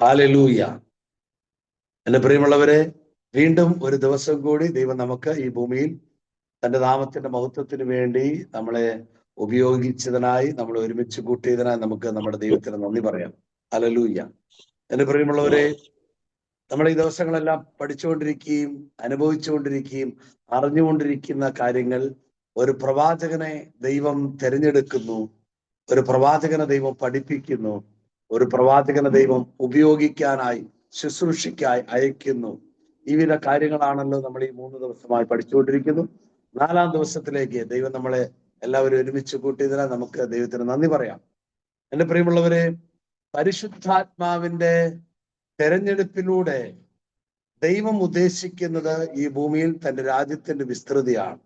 Hallelujah. എന്റെ പ്രിയമുള്ളവരെ, വീണ്ടും ഒരു ദിവസം കൂടി ദൈവം നമുക്ക് ഈ ഭൂമിയിൽ തന്റെ നാമത്തിന്റെ മഹത്വത്തിന് വേണ്ടി നമ്മളെ ഉപയോഗിച്ചതിനായി, നമ്മളെ ഒരുമിച്ച് കൂട്ടിയതിനായി നമുക്ക് നമ്മുടെ ദൈവത്തിന് നന്ദി പറയാം. ഹല്ലേലൂയ. എന്റെ പ്രിയമുള്ളവരെ, നമ്മൾ ഈ ദിവസങ്ങളെല്ലാം പഠിച്ചുകൊണ്ടിരിക്കുകയും അനുഭവിച്ചുകൊണ്ടിരിക്കുകയും അറിഞ്ഞുകൊണ്ടിരിക്കുന്ന കാര്യങ്ങൾ, ഒരു പ്രവാചകനെ ദൈവം തിരഞ്ഞെടുക്കുന്നു, ഒരു പ്രവാചകനെ ദൈവം പഠിപ്പിക്കുന്നു, ഒരു പ്രവാചകനെ ദൈവം ഉപയോഗിക്കാനായി ശുശ്രൂഷയ്ക്കായി അയക്കുന്നു. ഈ വിധ കാര്യങ്ങളാണല്ലോ നമ്മൾ ഈ 3 ദിവസമായി പഠിച്ചുകൊണ്ടിരിക്കുന്നു. 4-ാം ദിവസത്തിലേക്ക് ദൈവം നമ്മളെ എല്ലാവരും ഒരുമിച്ച് കൂട്ടിയതിനാൽ നമുക്ക് ദൈവത്തിന് നന്ദി പറയാം. എന്റെ പ്രിയമുള്ളവരെ, പരിശുദ്ധാത്മാവിന്റെ തെരഞ്ഞെടുപ്പിലൂടെ ദൈവം ഉദ്ദേശിക്കുന്നത് ഈ ഭൂമിയിൽ തന്റെ രാജ്യത്തിന്റെ വിസ്തൃതിയാണ്.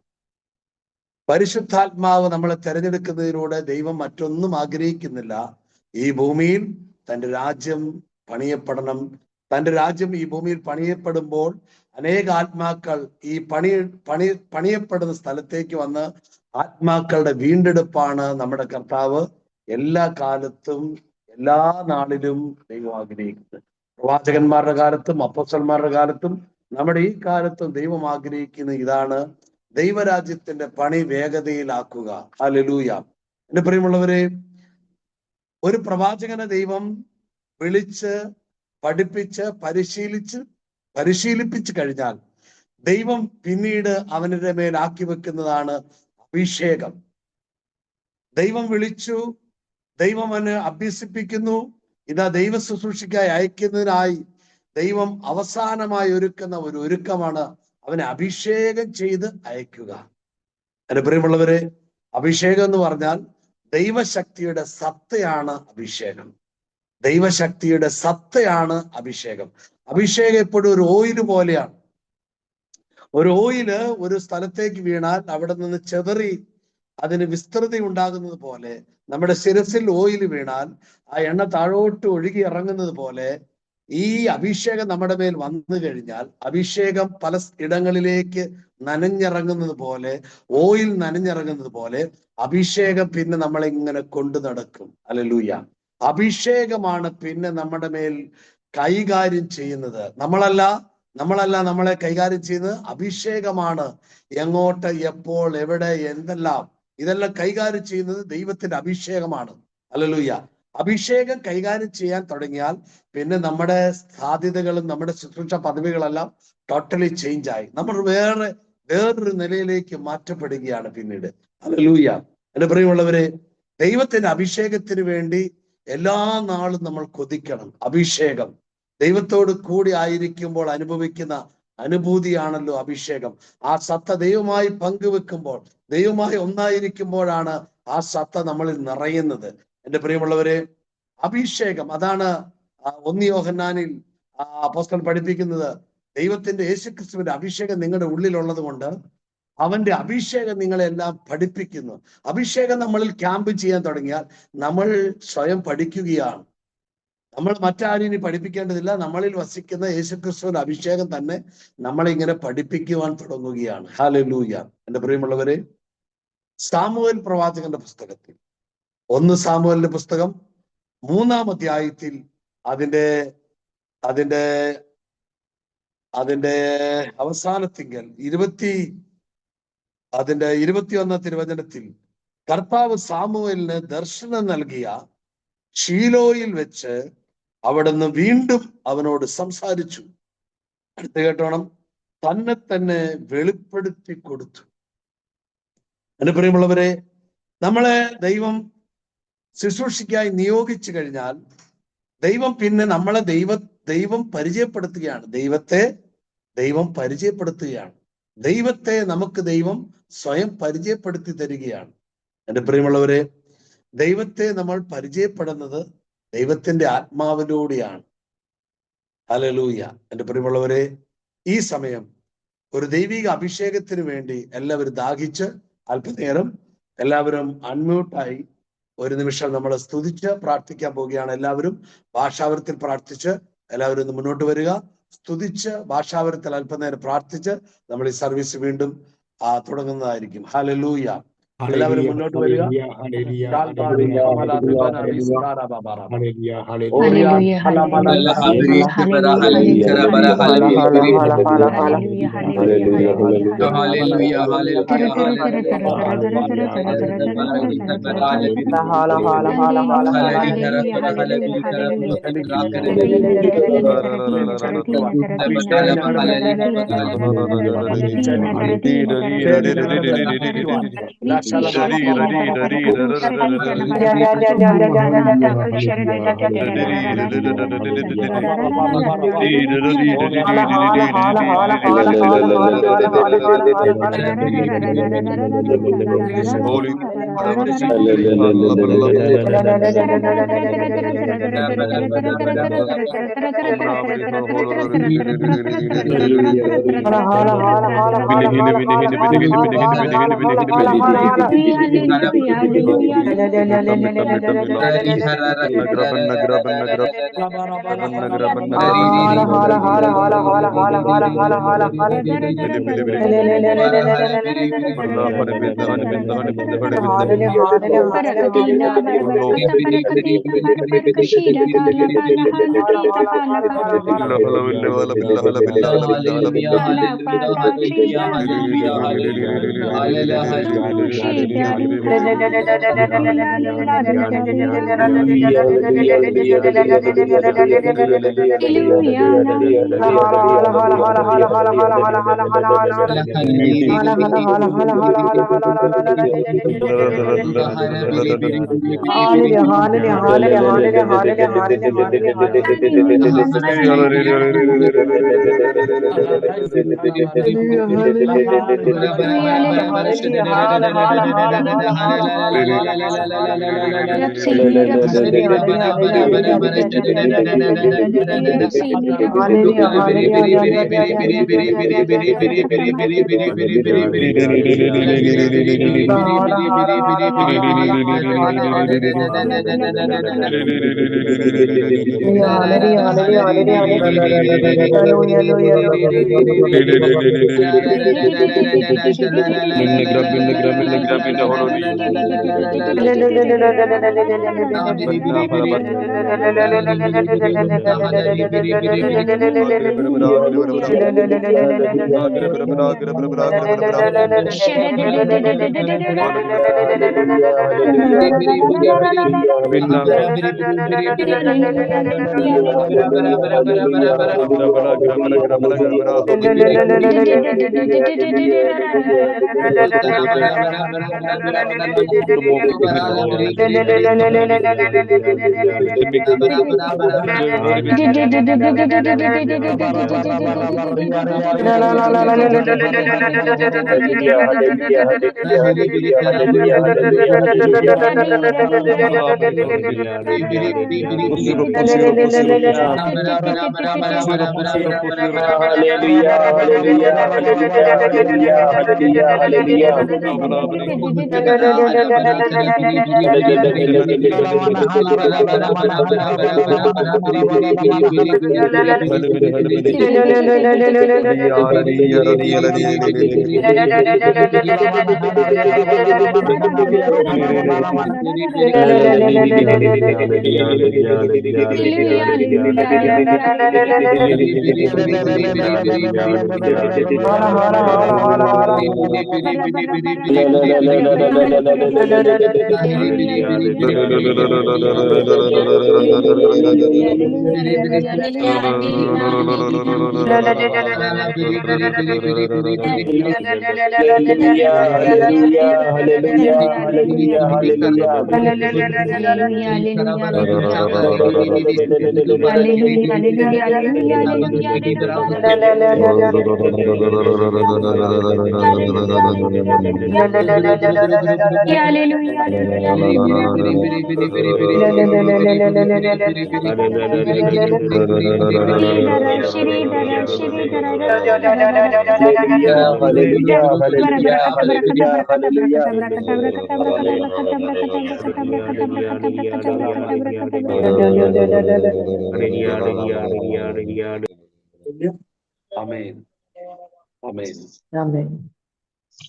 പരിശുദ്ധാത്മാവ് നമ്മളെ തെരഞ്ഞെടുക്കുന്നതിലൂടെ ദൈവം മറ്റൊന്നും ആഗ്രഹിക്കുന്നില്ല. ഈ ഭൂമിയിൽ തന്റെ രാജ്യം പണിയപ്പെടണം. തന്റെ രാജ്യം ഈ ഭൂമിയിൽ പണിയപ്പെടുമ്പോൾ അനേക ആത്മാക്കൾ ഈ പണിയപ്പെടുന്ന സ്ഥലത്തേക്ക് വന്ന് ആത്മാക്കളുടെ വീണ്ടെടുപ്പാണ് നമ്മുടെ കർത്താവ് എല്ലാ കാലത്തും എല്ലാ നാളിലും ദൈവം ആഗ്രഹിക്കുന്നത്. പ്രവാചകന്മാരുടെ കാലത്തും അപ്പോസ്തലന്മാരുടെ കാലത്തും നമ്മുടെ ഈ കാലത്തും ദൈവം ആഗ്രഹിക്കുന്ന ഇതാണ്: ദൈവരാജ്യത്തിന്റെ പണി വേഗതയിലാക്കുക. ഹല്ലേലൂയ. എന്റെ പ്രിയമുള്ളവരെ, ഒരു പ്രവാചകനെ ദൈവം വിളിച്ച് പഠിപ്പിച്ച് പരിശീലിപ്പിച്ചു കഴിഞ്ഞാൽ ദൈവം പിന്നീട് അവന്റെ മേൽ ആക്കി വെക്കുന്നതാണ് അഭിഷേകം. ദൈവം വിളിച്ചു, ദൈവം അവനെ അഭ്യസിപ്പിക്കുന്നു. ഇതാ ദൈവ ശുശ്രൂഷയ്ക്കായി അയക്കുന്നതിനായി ദൈവം അവസാനമായി ഒരുക്കുന്ന ഒരു ഒരുക്കമാണ് അവനെ അഭിഷേകം ചെയ്ത് അയക്കുക. എന്റെ പ്രിയമുള്ളവരെ, അഭിഷേകം എന്ന് പറഞ്ഞാൽ ദൈവശക്തിയുടെ സത്തയാണ് അഭിഷേകം. ദൈവശക്തിയുടെ സത്തയാണ് അഭിഷേകം. അഭിഷേകം എപ്പോഴും ഒരു ഓയില് പോലെയാണ്. ഒരു ഓയില് ഒരു സ്ഥലത്തേക്ക് വീണാൽ അവിടെ നിന്ന് ചെതറി അതിന് വിസ്തൃതി ഉണ്ടാകുന്നത് പോലെ, നമ്മുടെ ശിരസിൽ ഓയിൽ വീണാൽ ആ എണ്ണ താഴോട്ട് ഒഴുകി ഇറങ്ങുന്നത് പോലെ, ഈ അഭിഷേകം നമ്മുടെ മേൽ വന്നു കഴിഞ്ഞാൽ അഭിഷേകം പല ഇടങ്ങളിലേക്ക് നനഞ്ഞിറങ്ങുന്നത് പോലെ, ഓയിൽ നനഞ്ഞിറങ്ങുന്നത് പോലെ അഭിഷേകം പിന്നെ നമ്മളെ ഇങ്ങനെ കൊണ്ടു നടക്കും. ഹല്ലേലൂയ. അഭിഷേകമാണ് പിന്നെ നമ്മുടെ മേൽ കൈകാര്യം ചെയ്യുന്നത്. നമ്മളല്ല നമ്മളെ കൈകാര്യം ചെയ്യുന്നത് അഭിഷേകമാണ്. എങ്ങോട്ട്, എപ്പോൾ, എവിടെ, എന്തെല്ലാം, ഇതെല്ലാം കൈകാര്യം ചെയ്യുന്നത് ദൈവത്തിന്റെ അഭിഷേകമാണ്. ഹല്ലേലൂയ. അഭിഷേകം കൈകാര്യം ചെയ്യാൻ തുടങ്ങിയാൽ പിന്നെ നമ്മുടെ സാധ്യതകളും നമ്മുടെ ശുശ്രൂഷ പദവികളെല്ലാം ടോട്ടലി ചേഞ്ച് ആയി. നമ്മൾ വേറൊരു നിലയിലേക്ക് മാറ്റപ്പെടുകയാണ് പിന്നീട്. ഹല്ലേലൂയ. എന്റെ പ്രിയമുള്ളവരെ, ദൈവത്തിന്റെ അഭിഷേകത്തിന് വേണ്ടി എല്ലാ നാളും നമ്മൾ കൊതിക്കണം. അഭിഷേകം ദൈവത്തോട് കൂടി ആയിരിക്കുമ്പോൾ അനുഭവിക്കുന്ന അനുഭൂതിയാണല്ലോ അഭിഷേകം. ആ സത്ത ദൈവമായി പങ്കുവെക്കുമ്പോൾ, ദൈവമായി ഒന്നായിരിക്കുമ്പോഴാണ് ആ സത്ത നമ്മളിൽ നിറയുന്നത്. എന്റെ പ്രിയമുള്ളവരെ, അഭിഷേകം അതാണ് 1 യോഹന്നാനിൽ അപ്പോസ്തലൻ പഠിപ്പിക്കുന്നത്. ദൈവത്തിന്റെ യേശുക്രിസ്തുവിന്റെ അഭിഷേകം നിങ്ങളുടെ ഉള്ളിലുള്ളത് കൊണ്ട് അവന്റെ അഭിഷേകം നിങ്ങളെല്ലാം പഠിപ്പിക്കുന്നു. അഭിഷേകം നമ്മളിൽ ക്യാമ്പ് ചെയ്യാൻ തുടങ്ങിയാൽ നമ്മൾ സ്വയം പഠിക്കുകയാണ്. നമ്മൾ മറ്റാരും ഇനി പഠിപ്പിക്കേണ്ടതില്ല. നമ്മളിൽ വസിക്കുന്ന യേശുക്രിസ്തുവിന്റെ അഭിഷേകം തന്നെ നമ്മളെ ഇങ്ങനെ പഠിപ്പിക്കുവാൻ തുടങ്ങുകയാണ്. ഹല്ലേലൂയ. എന്റെ പ്രിയമുള്ളവരെ, സാമുവേൽ പ്രവാചകന്റെ പുസ്തകത്തിൽ 1 സാമുവേലിന്റെ പുസ്തകം 3-ാം അധ്യായത്തിൽ അതിന്റെ അവസാനത്തിങ്കൽ 21 തിരുവചനത്തിൽ കർത്താവ് സാമുവേലിന് ദർശനം നൽകിയ ശീലോയിൽ വെച്ച് അവിടുന്ന് വീണ്ടും അവനോട് സംസാരിച്ചു. അടുത്ത കേട്ടോണം, തന്നെ വെളിപ്പെടുത്തി കൊടുത്തു. എന്റെ പ്രിയമുള്ളവരെ, നമ്മളെ ദൈവം ശുശ്രൂഷയ്ക്കായി നിയോഗിച്ചു കഴിഞ്ഞാൽ ദൈവം പിന്നെ നമ്മളെ ദൈവം പരിചയപ്പെടുത്തുകയാണ്. ദൈവം പരിചയപ്പെടുത്തുകയാണ്. ദൈവത്തെ നമുക്ക് ദൈവം സ്വയം പരിചയപ്പെടുത്തി തരികയാണ്. എന്റെ പ്രിയമുള്ളവരെ, ദൈവത്തെ നമ്മൾ പരിചയപ്പെടുന്നത് ദൈവത്തിന്റെ ആത്മാവിലൂടെയാണ്. ഹല്ലേലൂയ. എന്റെ പ്രിയമുള്ളവരെ, ഈ സമയം ഒരു ദൈവിക അഭിഷേകത്തിന് വേണ്ടി എല്ലാവരും ദാഹിച്ച് അല്പനേരം എല്ലാവരും അൺമ്യൂട്ടായി ഒരു നിമിഷം നമ്മൾ സ്തുതിച്ച് പ്രാർത്ഥിക്കാൻ പോവുകയാണ്. എല്ലാവരും ഭാഷാവരത്തിൽ പ്രാർത്ഥിച്ച് എല്ലാവരും ഒന്ന് മുന്നോട്ട് വരിക. സ്തുതിച്ച് ഭാഷാവരത്തിൽ അല്പനേരം പ്രാർത്ഥിച്ച് നമ്മൾ ഈ സർവീസ് വീണ്ടും തുടങ്ങുന്നതായിരിക്കും. ഹല്ലേലൂയ. എല്ലാവരും മുന്നോട്ട് വരിക.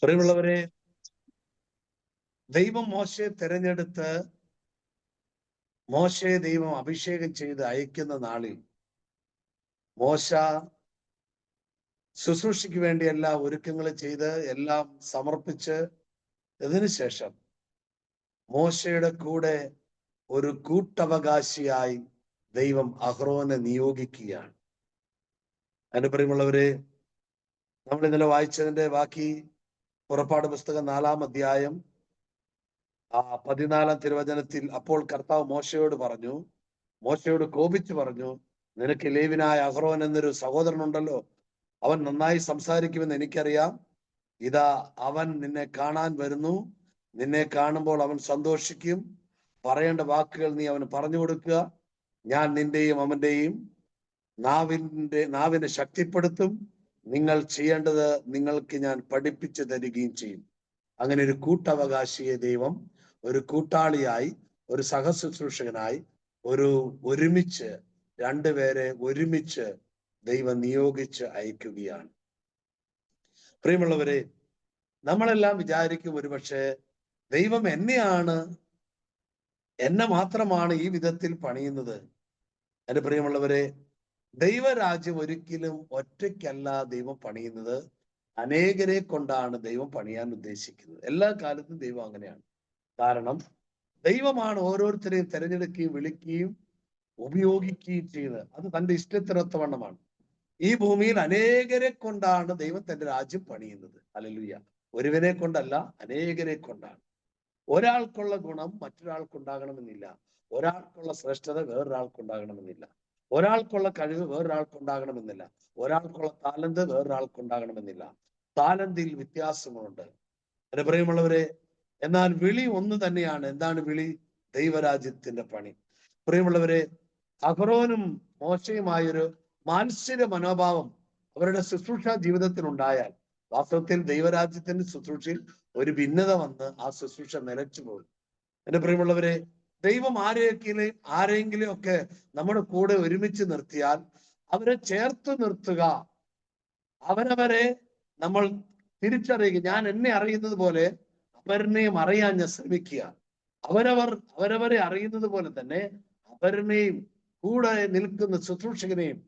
പ്രിയമുള്ളവരെ, ദൈവം മോശയെ തിരഞ്ഞെടുത്ത് മോശയെ ദൈവം അഭിഷേകം ചെയ്ത് അയക്കുന്ന നാളിൽ മോശ ശുശ്രൂഷയ്ക്ക് വേണ്ടി എല്ലാ ഒരുക്കങ്ങളും ചെയ്ത് എല്ലാം സമർപ്പിച്ച് ഇതിനുശേഷം മോശയുടെ കൂടെ ഒരു കൂട്ടവകാശിയായി ദൈവം അഹ്റോനെ നിയോഗിക്കുകയാണ്. അനുപ്രിയമുള്ളവരെ, നമ്മൾ ഇന്നലെ വായിച്ചതിന്റെ ബാക്കി പുറപ്പാട് പുസ്തകം 4-ാം അധ്യായം 14-ാം തിരുവചനത്തിൽ, അപ്പോൾ കർത്താവ് മോശയോട് കോപിച്ചു പറഞ്ഞു, നിനക്ക് ലേവിനായ അഹ്റോൻ എന്നൊരു സഹോദരനുണ്ടല്ലോ, അവൻ നന്നായി സംസാരിക്കുമെന്ന് എനിക്കറിയാം. ഇതാ അവൻ നിന്നെ കാണാൻ വരുന്നു. നിന്നെ കാണുമ്പോൾ അവൻ സന്തോഷിക്കും. പറയേണ്ട വാക്കുകൾ നീ അവന് പറഞ്ഞു കൊടുക്കുക. ഞാൻ നിന്റെയും അവന്റെയും നാവിനെ ശക്തിപ്പെടുത്തും. നിങ്ങൾ ചെയ്യേണ്ടത് നിങ്ങൾക്ക് ഞാൻ പഠിപ്പിച്ചു തരികയും ചെയ്യും. അങ്ങനെ ഒരു കൂട്ടവകാശിയെ ദൈവം ഒരു കൂട്ടാളിയായി, ഒരു സഹശുശ്രൂഷകനായി, ഒരുമിച്ച് രണ്ടുപേരെ ഒരുമിച്ച് ദൈവം നിയോഗിച്ച് അയക്കുകയാണ്. പ്രിയമുള്ളവരെ, നമ്മളെല്ലാം വിചാരിക്കും ഒരുപക്ഷെ ദൈവം എന്നെ മാത്രമാണ് ഈ വിധത്തിൽ പണിയുന്നത്. എന്റെ പ്രിയമുള്ളവരെ, ദൈവരാജ്യം ഒരിക്കലും ഒറ്റയ്ക്കല്ല ദൈവം പണിയുന്നത്. അനേകരെ കൊണ്ടാണ് ദൈവം പണിയാൻ ഉദ്ദേശിക്കുന്നത്. എല്ലാ കാലത്തും ദൈവം അങ്ങനെയാണ്. കാരണം ദൈവമാണ് ഓരോരുത്തരെയും തിരഞ്ഞെടുക്കുകയും വിളിക്കുകയും ഉപയോഗിക്കുകയും ചെയ്യുന്നത്. അത് തന്റെ ഇഷ്ടത്തിനൊത്തവണ്ണമാണ്. ഈ ഭൂമിയിൽ അനേകരെ കൊണ്ടാണ് ദൈവം തന്റെ രാജ്യം പണിയുന്നത്. ഹല്ലേലൂയ. ഒരുവനെ കൊണ്ടല്ല, അനേകരെ കൊണ്ടാണ്. ഒരാൾക്കുള്ള ഗുണം മറ്റൊരാൾക്കുണ്ടാകണമെന്നില്ല. ഒരാൾക്കുള്ള ശ്രേഷ്ഠത വേറൊരാൾക്കുണ്ടാകണമെന്നില്ല. ഒരാൾക്കുള്ള കഴിവ് വേറൊരാൾക്കുണ്ടാകണമെന്നില്ല. ഒരാൾക്കുള്ള താലന്ത് വേറൊരാൾക്കുണ്ടാകണമെന്നില്ല. താലന്തിൽ വ്യത്യാസമുണ്ട്. എന്റെ പ്രിയമുള്ളവരെ, എന്നാൽ വിളി ഒന്ന് തന്നെയാണ്. എന്താണ് വിളി? ദൈവരാജ്യത്തിന്റെ പണി. പ്രിയമുള്ളവരെ, അഹ്റോനും മോശയുമായൊരു മാത്സര്യ മനോഭാവം അവരുടെ ശുശ്രൂഷ ജീവിതത്തിലുണ്ടായാൽ വാസ്തവത്തിൽ ദൈവരാജ്യത്തിന്റെ ശുശ്രൂഷയിൽ ഒരു ഭിന്നത വന്ന് ആ ശുശ്രൂഷ നിലച്ചു പോകും. എന്റെ പ്രിയമുള്ളവരെ, ദൈവം ആരെങ്കിലും ഒക്കെ നമ്മുടെ കൂടെ ഒരുമിച്ച് നിർത്തിയാൽ അവരെ ചേർത്ത് നിർത്തുക, അവരവരെ നമ്മൾ തിരിച്ചറിയുക. ഞാൻ എന്നെ അറിയുന്നത് പോലെ അവരെയും അറിയാൻ ഞാൻ ശ്രമിക്കുക. അവരവരെ അറിയുന്നത് പോലെ തന്നെ അവരെയും കൂടെ നിൽക്കുന്ന ശുശ്രൂഷകനെയും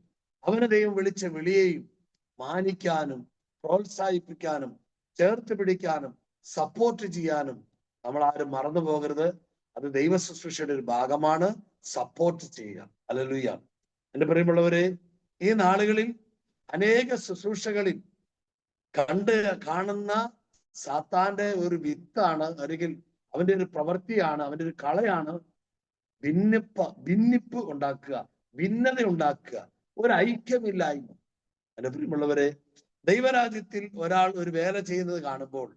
അവനെ ദൈവം വിളിച്ച വിളിയെയും മാനിക്കാനും പ്രോത്സാഹിപ്പിക്കാനും ചേർത്ത് പിടിക്കാനും സപ്പോർട്ട് ചെയ്യാനും നമ്മൾ ആരും മറന്നു പോകരുത്. അത് ദൈവ ശുശ്രൂഷയുടെ ഒരു ഭാഗമാണ്. സപ്പോർട്ട് ചെയ്യുക. ഹല്ലേലൂയ. എന്റെ പ്രിയമുള്ളവരെ, ഈ നാളുകളിൽ അനേക ശുശ്രൂഷകളിൽ കാണുന്ന സാത്താന്റെ ഒരു വിത്താണ്, അല്ലെങ്കിൽ അവന്റെ ഒരു പ്രവൃത്തിയാണ്, അവന്റെ ഒരു കളയാണ് ഭിന്നിപ്പ് ഉണ്ടാക്കുക, ഭിന്നത ഉണ്ടാക്കുക, ഒരു ഐക്യമില്ലായ്മ. എന്റെ പ്രിയമുള്ളവരെ, ദൈവരാജ്യത്തിൽ ഒരാൾ ഒരു വേല ചെയ്യുന്നത് കാണുമ്പോൾ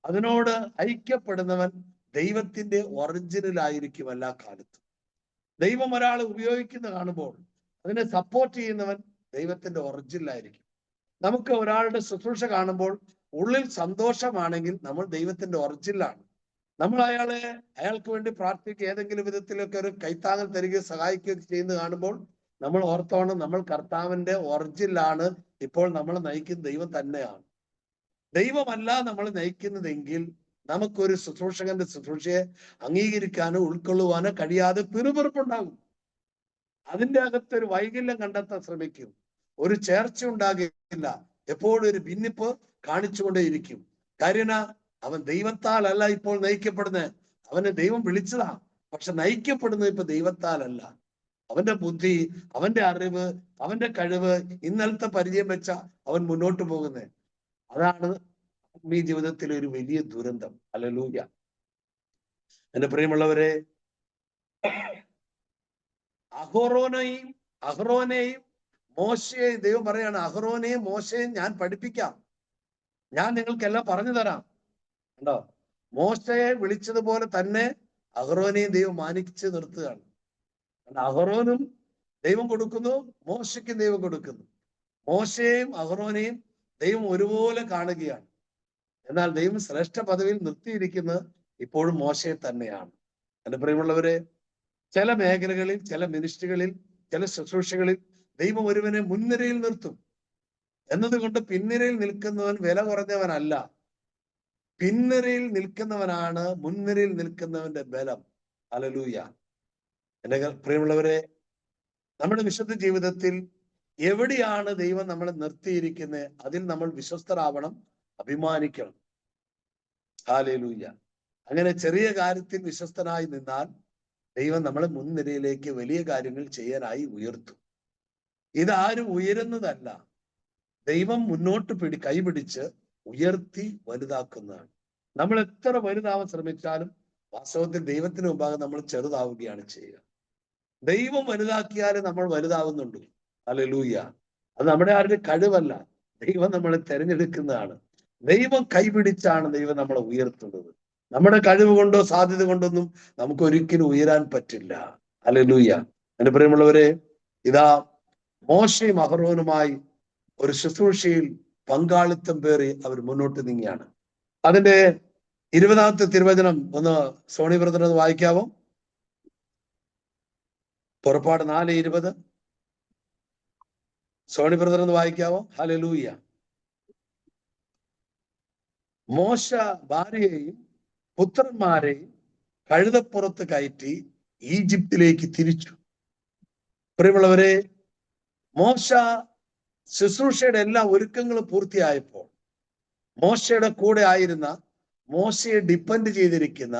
അതിനോട് ഐക്യപ്പെടുന്നവൻ ദൈവത്തിന്റെ ഒറിജിനൽ ആയിരിക്കും എല്ലാ കാലത്തും. ദൈവം ഒരാൾ ഉപയോഗിക്കുന്ന കാണുമ്പോൾ അതിനെ സപ്പോർട്ട് ചെയ്യുന്നവൻ ദൈവത്തിന്റെ ഒറിജിനൽ ആയിരിക്കും. നമുക്ക് ഒരാളുടെ ശുശ്രൂഷ കാണുമ്പോൾ ഉള്ളിൽ സന്തോഷമാണെങ്കിൽ നമ്മൾ ദൈവത്തിന്റെ ഒറിജിനലാണ്. നമ്മൾ അയാൾക്ക് വേണ്ടി പ്രാർത്ഥിക്കുക, ഏതെങ്കിലും വിധത്തിലൊക്കെ ഒരു കൈത്താങ്ങൽ തരികയോ സഹായിക്കുകയോ ചെയ്യുന്നത് കാണുമ്പോൾ നമ്മൾ ഓർത്തോണം, നമ്മൾ കർത്താവിന്റെ ഒറിജിനലാണ്. ഇപ്പോൾ നമ്മൾ നയിക്കുന്ന ദൈവം തന്നെയാണ്. ദൈവമല്ല നമ്മൾ നയിക്കുന്നതെങ്കിൽ നമുക്കൊരു ശുശ്രൂഷകന്റെ ശുശ്രൂഷയെ അംഗീകരിക്കാനോ ഉൾക്കൊള്ളുവാനോ കഴിയാതെ പിറുപിറുപ്പുണ്ടാകും. അതിൻ്റെ അകത്തൊരു വൈകല്യം കണ്ടെത്താൻ ശ്രമിക്കും. ഒരു ചേർച്ച ഉണ്ടാകില്ല. എപ്പോഴും ഒരു ഭിന്നിപ്പ് കാണിച്ചുകൊണ്ടേയിരിക്കും. കാര്യം അവൻ ദൈവത്താൽ അല്ല ഇപ്പോൾ നയിക്കപ്പെടുന്നത്. അവനെ ദൈവം വിളിച്ചതാ, പക്ഷെ നയിക്കപ്പെടുന്നത് ഇപ്പൊ ദൈവത്താലല്ല. അവന്റെ ബുദ്ധി, അവന്റെ അറിവ്, അവന്റെ കഴിവ്, ഇന്നലത്തെ പരിചയം വെച്ച അവൻ മുന്നോട്ട് പോകുന്നത്. അതാണ് ഈ ജീവിതത്തിലെ ഒരു വലിയ ദുരന്തം. ഹല്ലേലൂയ. എന്റെ പ്രിയമുള്ളവരെ, അഹ്റോനെയും മോശയെയും ദൈവം പറയാണ്, അഹ്റോനെയും മോശയെയും ഞാൻ പഠിപ്പിക്കാം, ഞാൻ നിങ്ങൾക്കെല്ലാം പറഞ്ഞു തരാം. ഉണ്ടോ? മോശയെ വിളിച്ചതുപോലെ തന്നെ അഹ്റോനെയും ദൈവം മാനിച്ച് നിർത്തുകയാണ്. അഹ്റോനും ദൈവം കൊടുക്കുന്നു, മോശയ്ക്കും ദൈവം കൊടുക്കുന്നു. മോശയെയും അഹ്റോനെയും ദൈവം ഒരുപോലെ കാണുകയാണ്. എന്നാൽ ദൈവം ശ്രേഷ്ഠ പദവിയിൽ നിർത്തിയിരിക്കുന്നത് ഇപ്പോഴും മോശയെ തന്നെയാണ്. എന്റെ പ്രിയമുള്ളവരെ, ചില മേഖലകളിൽ, ചില മിനിസ്ട്രികളിൽ, ചില ശുശ്രൂഷകളിൽ ദൈവം ഒരുവനെ മുൻനിരയിൽ നിർത്തും എന്നതുകൊണ്ട് പിൻനിരയിൽ നിൽക്കുന്നവൻ വില കുറഞ്ഞവനല്ല. പിൻനിരയിൽ നിൽക്കുന്നവനാണ് മുൻനിരയിൽ നിൽക്കുന്നവന്റെ ബലം. ഹല്ലേലൂയ. എന്റെ പ്രിയമുള്ളവരെ, നമ്മുടെ വിശുദ്ധ ജീവിതത്തിൽ എവിടെയാണ് ദൈവം നമ്മളെ നിർത്തിയിരിക്കുന്നത്, അതിൽ നമ്മൾ വിശ്വസ്തരാവണം, അഭിമാനിക്കണം. ഹല്ലേലൂയ. അങ്ങനെ ചെറിയ കാര്യത്തിൽ വിശ്വസ്തനായി നിന്നാൽ ദൈവം നമ്മളെ മുൻനിരയിലേക്ക് വലിയ കാര്യങ്ങൾ ചെയ്യാനായി ഉയർത്തും. ഇതാരും ഉയരുന്നതല്ല, ദൈവം മുന്നോട്ട് കൈപിടിച്ച് ഉയർത്തി വലുതാക്കുന്നതാണ്. നമ്മൾ എത്ര വലുതാവാൻ ശ്രമിച്ചാലും വാസ്തവത്തിൽ ദൈവത്തിന് മുമ്പാകെ നമ്മൾ ചെറുതാവുകയാണ് ചെയ്യുക. ദൈവം വലുതാക്കിയാൽ നമ്മൾ വലുതാവുന്നുണ്ട്. ഹല്ലേലൂയ. അത് നമ്മുടെ ആരുടെ കഴിവല്ല, ദൈവം നമ്മളെ തെരഞ്ഞെടുക്കുന്നതാണ്. ദൈവം കൈപിടിച്ചാണ് ദൈവം നമ്മളെ ഉയർത്തുന്നത്. നമ്മുടെ കഴിവ് കൊണ്ടോ സാധ്യത കൊണ്ടൊന്നും നമുക്ക് ഒരിക്കലും ഉയരാൻ പറ്റില്ല. ഹല്ലേലൂയ. എന്റെ പ്രിയമുള്ളവരെ, ഇതാ മോശയും അഹറോനുമായി ഒരു ശുശ്രൂഷയിൽ പങ്കാളിത്തം പേറി അവർ മുന്നോട്ട് നീങ്ങിയാണ്. അതിന്റെ 20-ാമത്തെ തിരുവചനം ഒന്ന് സോണി ബ്രദർ ഒന്ന് വായിക്കാവോ? പുറപ്പാട് 4:20 സോണി ബ്രദർ ഒന്ന് വായിക്കാവോ? ഹല്ലേലൂയ. മോശ ഭാര്യയെയും പുത്രന്മാരെയും കഴുതപ്പുറത്ത് കയറ്റി ഈജിപ്തിലേക്ക് തിരിച്ചു. പ്രിയമുള്ളവരെ, മോശ ശുശ്രൂഷയുടെ എല്ലാ ഒരുക്കങ്ങളും പൂർത്തിയായപ്പോൾ മോശയുടെ കൂടെ ആയിരുന്ന, മോശയെ ഡിപ്പെൻഡ് ചെയ്തിരിക്കുന്ന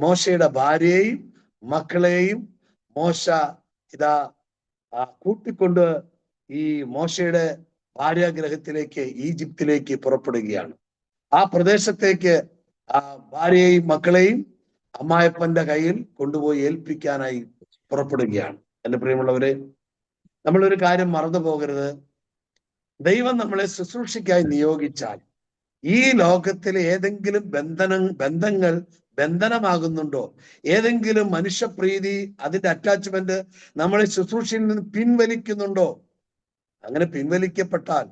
മോശയുടെ ഭാര്യയെയും മക്കളെയും മോശ ഇതാ കൂട്ടിക്കൊണ്ട് ഈ മോശയുടെ ഭാര്യാഗ്രഹത്തിലേക്ക് ഈജിപ്തിലേക്ക് പുറപ്പെടുകയാണ്. ആ പ്രദേശത്തേക്ക് ഭാര്യയെയും മക്കളെയും അമ്മായപ്പന്റെ കയ്യിൽ കൊണ്ടുപോയി ഏൽപ്പിക്കാനായി പുറപ്പെടുകയാണ്. എന്റെ പ്രിയമുള്ളവരെ, നമ്മളൊരു കാര്യം മറന്നു പോകരുത്. ദൈവം നമ്മളെ ശുശ്രൂഷയ്ക്കായി നിയോഗിച്ചാൽ ഈ ലോകത്തിലെ ഏതെങ്കിലും ബന്ധങ്ങൾ ബന്ധനമാകുന്നുണ്ടോ, ഏതെങ്കിലും മനുഷ്യപ്രീതി, അതിന്റെ അറ്റാച്ച്മെന്റ് നമ്മളെ ശുശ്രൂഷയിൽ നിന്ന് പിൻവലിക്കുന്നുണ്ടോ? അങ്ങനെ പിൻവലിക്കപ്പെട്ടാൽ,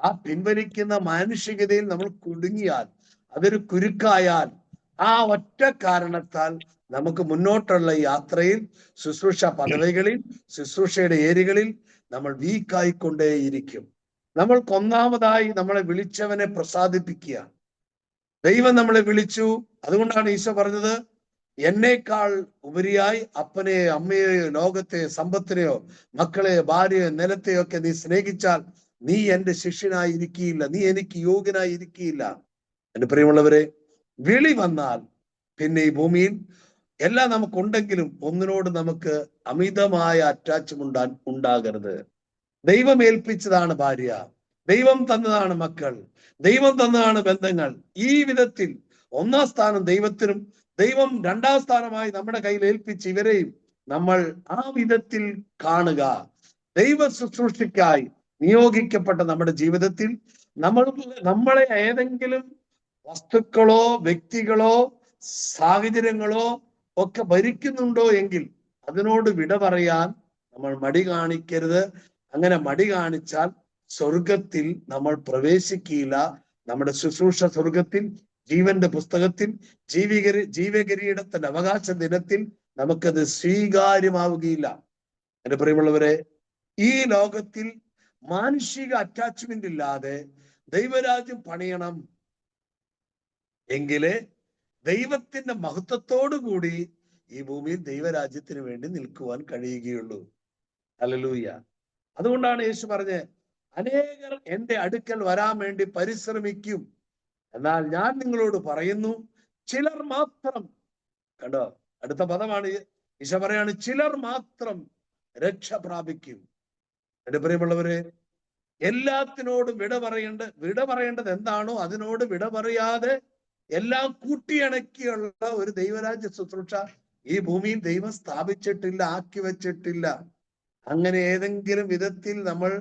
ആ പിൻവലിക്കുന്ന മാനുഷികതയിൽ നമ്മൾ കുടുങ്ങിയാൽ, അതൊരു കുരുക്കായാൽ, ആ ഒറ്റ കാരണത്താൽ നമുക്ക് മുന്നോട്ടുള്ള യാത്രയിൽ, ശുശ്രൂഷ പദവികളിൽ, ശുശ്രൂഷയുടെ ഏരിയകളിൽ നമ്മൾ വീക്കായിക്കൊണ്ടേയിരിക്കും. നമ്മൾക്കൊന്നാമതായി നമ്മളെ വിളിച്ചവനെ പ്രസാദിപ്പിക്കുക. ദൈവം നമ്മളെ വിളിച്ചു. അതുകൊണ്ടാണ് ഈശോ പറഞ്ഞത്, എന്നേക്കാൾ ഉപരിയായി അപ്പനെയോ അമ്മയെയോ ലോകത്തെയോ സമ്പത്തിനെയോ മക്കളെയോ ഭാര്യയോ നിലത്തെയോ ഒക്കെ നീ സ്നേഹിച്ചാൽ നീ എന്റെ ശിഷ്യനായി ഇരിക്കുകയില്ല, നീ എനിക്ക് യോഗ്യനായി ഇരിക്കുകയില്ല. എന്റെ പ്രിയമുള്ളവരെ, വിളി വന്നാൽ പിന്നെ ഈ ഭൂമിയിൽ എല്ലാം നമുക്കുണ്ടെങ്കിലും ഒന്നിനോട് നമുക്ക് അമിതമായ അറ്റാച്ച്മെന്റ് ഉണ്ടാകരുത്. ദൈവം ഏൽപ്പിച്ചതാണ് ഭാര്യ, ദൈവം തന്നതാണ് മക്കൾ, ദൈവം തന്നതാണ് ബന്ധങ്ങൾ. ഈ വിധത്തിൽ ഒന്നാം സ്ഥാനം ദൈവത്തിനും, ദൈവം രണ്ടാം സ്ഥാനമായി നമ്മുടെ കയ്യിൽ ഏൽപ്പിച്ച് ഇവരെയും നമ്മൾ ആ വിധത്തിൽ കാണുക. ദൈവ ശുശ്രൂഷയ്ക്കായി നിയോഗിക്കപ്പെട്ട നമ്മുടെ ജീവിതത്തിൽ നമ്മളെ ഏതെങ്കിലും വസ്തുക്കളോ വ്യക്തികളോ സാഹചര്യങ്ങളോ ഒക്കെ ഭരിക്കുന്നുണ്ടോ എങ്കിൽ അതിനോട് വിട പറയാൻ നമ്മൾ മടി കാണിക്കരുത്. അങ്ങനെ മടി കാണിച്ചാൽ സ്വർഗത്തിൽ നമ്മൾ പ്രവേശിക്കില്ല. നമ്മുടെ ശുശ്രൂഷ സ്വർഗത്തിൽ, ജീവന്റെ പുസ്തകത്തിൽ, ജീവകിരീടത്തിന്റെ അവകാശ ദിനത്തിൽ നമുക്കത് സ്വീകാര്യമാവുകയില്ല. എന്റെ പ്രിയമുള്ളവരെ, ഈ ലോകത്തിൽ മാനുഷിക അറ്റാച്ച്മെന്റ് ഇല്ലാതെ ദൈവരാജ്യം പണിയണം എങ്കിലേ ദൈവത്തിന്റെ മഹത്വത്തോടു കൂടി ഈ ഭൂമിയിൽ ദൈവരാജ്യത്തിന് വേണ്ടി നിൽക്കുവാൻ കഴിയുകയുള്ളൂ. ഹല്ലേലൂയ. അതുകൊണ്ടാണ് യേശു പറഞ്ഞത്, അനേകർ എന്റെ അടുക്കൽ വരാൻ വേണ്ടി പരിശ്രമിക്കും, എന്നാൽ ഞാൻ നിങ്ങളോട് പറയുന്നു ചിലർ മാത്രം. കണ്ടോ, അടുത്ത പദമാണ് ഈശോ പറയാണ്, ചിലർ മാത്രം രക്ഷ പ്രാപിക്കും. എന്റെ പ്രിയമുള്ളവരെ, എല്ലാത്തിനോടും വിട പറയേണ്ടത് എന്താണോ അതിനോട് വിട പറയാതെ എല്ലാം കൂട്ടിയിണക്കിയുള്ള ഒരു ദൈവരാജ്യ ശുശ്രൂഷ ഈ ഭൂമിയിൽ ദൈവം സ്ഥാപിച്ചിട്ടില്ല, ആക്കി വെച്ചിട്ടില്ല. അങ്ങനെ ഏതെങ്കിലും വിധത്തിൽ നമ്മൾ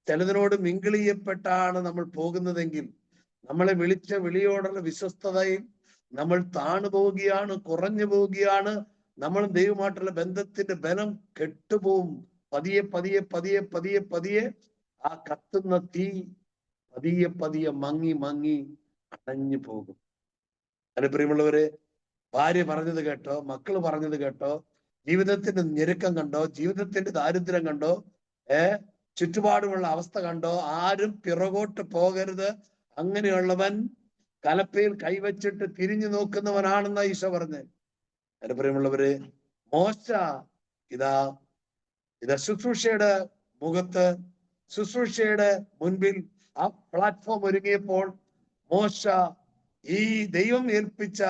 ചിലതിനോട് മിങ്കിൾ ചെയ്യപ്പെട്ടാണ് നമ്മൾ പോകുന്നതെങ്കിൽ, നമ്മളെ വിളിച്ച വിളിയോടുള്ള വിശ്വസ്തതയിൽ നമ്മൾ താണു പോവുകയാണ്, കുറഞ്ഞു പോവുകയാണ്. നമ്മൾ ദൈവമായിട്ടുള്ള ബന്ധത്തിന്റെ ബലം കെട്ടുപോകും. പതിയെ പതിയെ പതിയെ പതിയെ പതിയെ ആ കത്തുന്ന തീ പതിയെ പതിയെ മങ്ങി മങ്ങി അണഞ്ഞു പോകും. അതിന് പ്രിയമുള്ളവരെ, ഭാര്യ പറഞ്ഞത് കേട്ടോ, മക്കള് പറഞ്ഞത് കേട്ടോ, ജീവിതത്തിന്റെ ഞെരുക്കം കണ്ടോ, ജീവിതത്തിന്റെ ദാരിദ്ര്യം കണ്ടോ, ചുറ്റുപാടുമുള്ള അവസ്ഥ കണ്ടോ, ആരും പിറകോട്ട് പോകരുത്. അങ്ങനെയുള്ളവൻ കലപ്പയിൽ കൈവച്ചിട്ട് തിരിഞ്ഞു നോക്കുന്നവനാണെന്ന ഈശോ പറഞ്ഞ്. എന്റെ പ്രിയമുള്ളവര്, മോശ ഇതാ ശുശ്രൂഷയുടെ മുഖത്ത്, ശുശ്രൂഷയുടെ മുൻപിൽ ആ പ്ലാറ്റ്ഫോം ഒരുങ്ങിയപ്പോൾ മോശ ഈ ദൈവം ഏൽപ്പിച്ച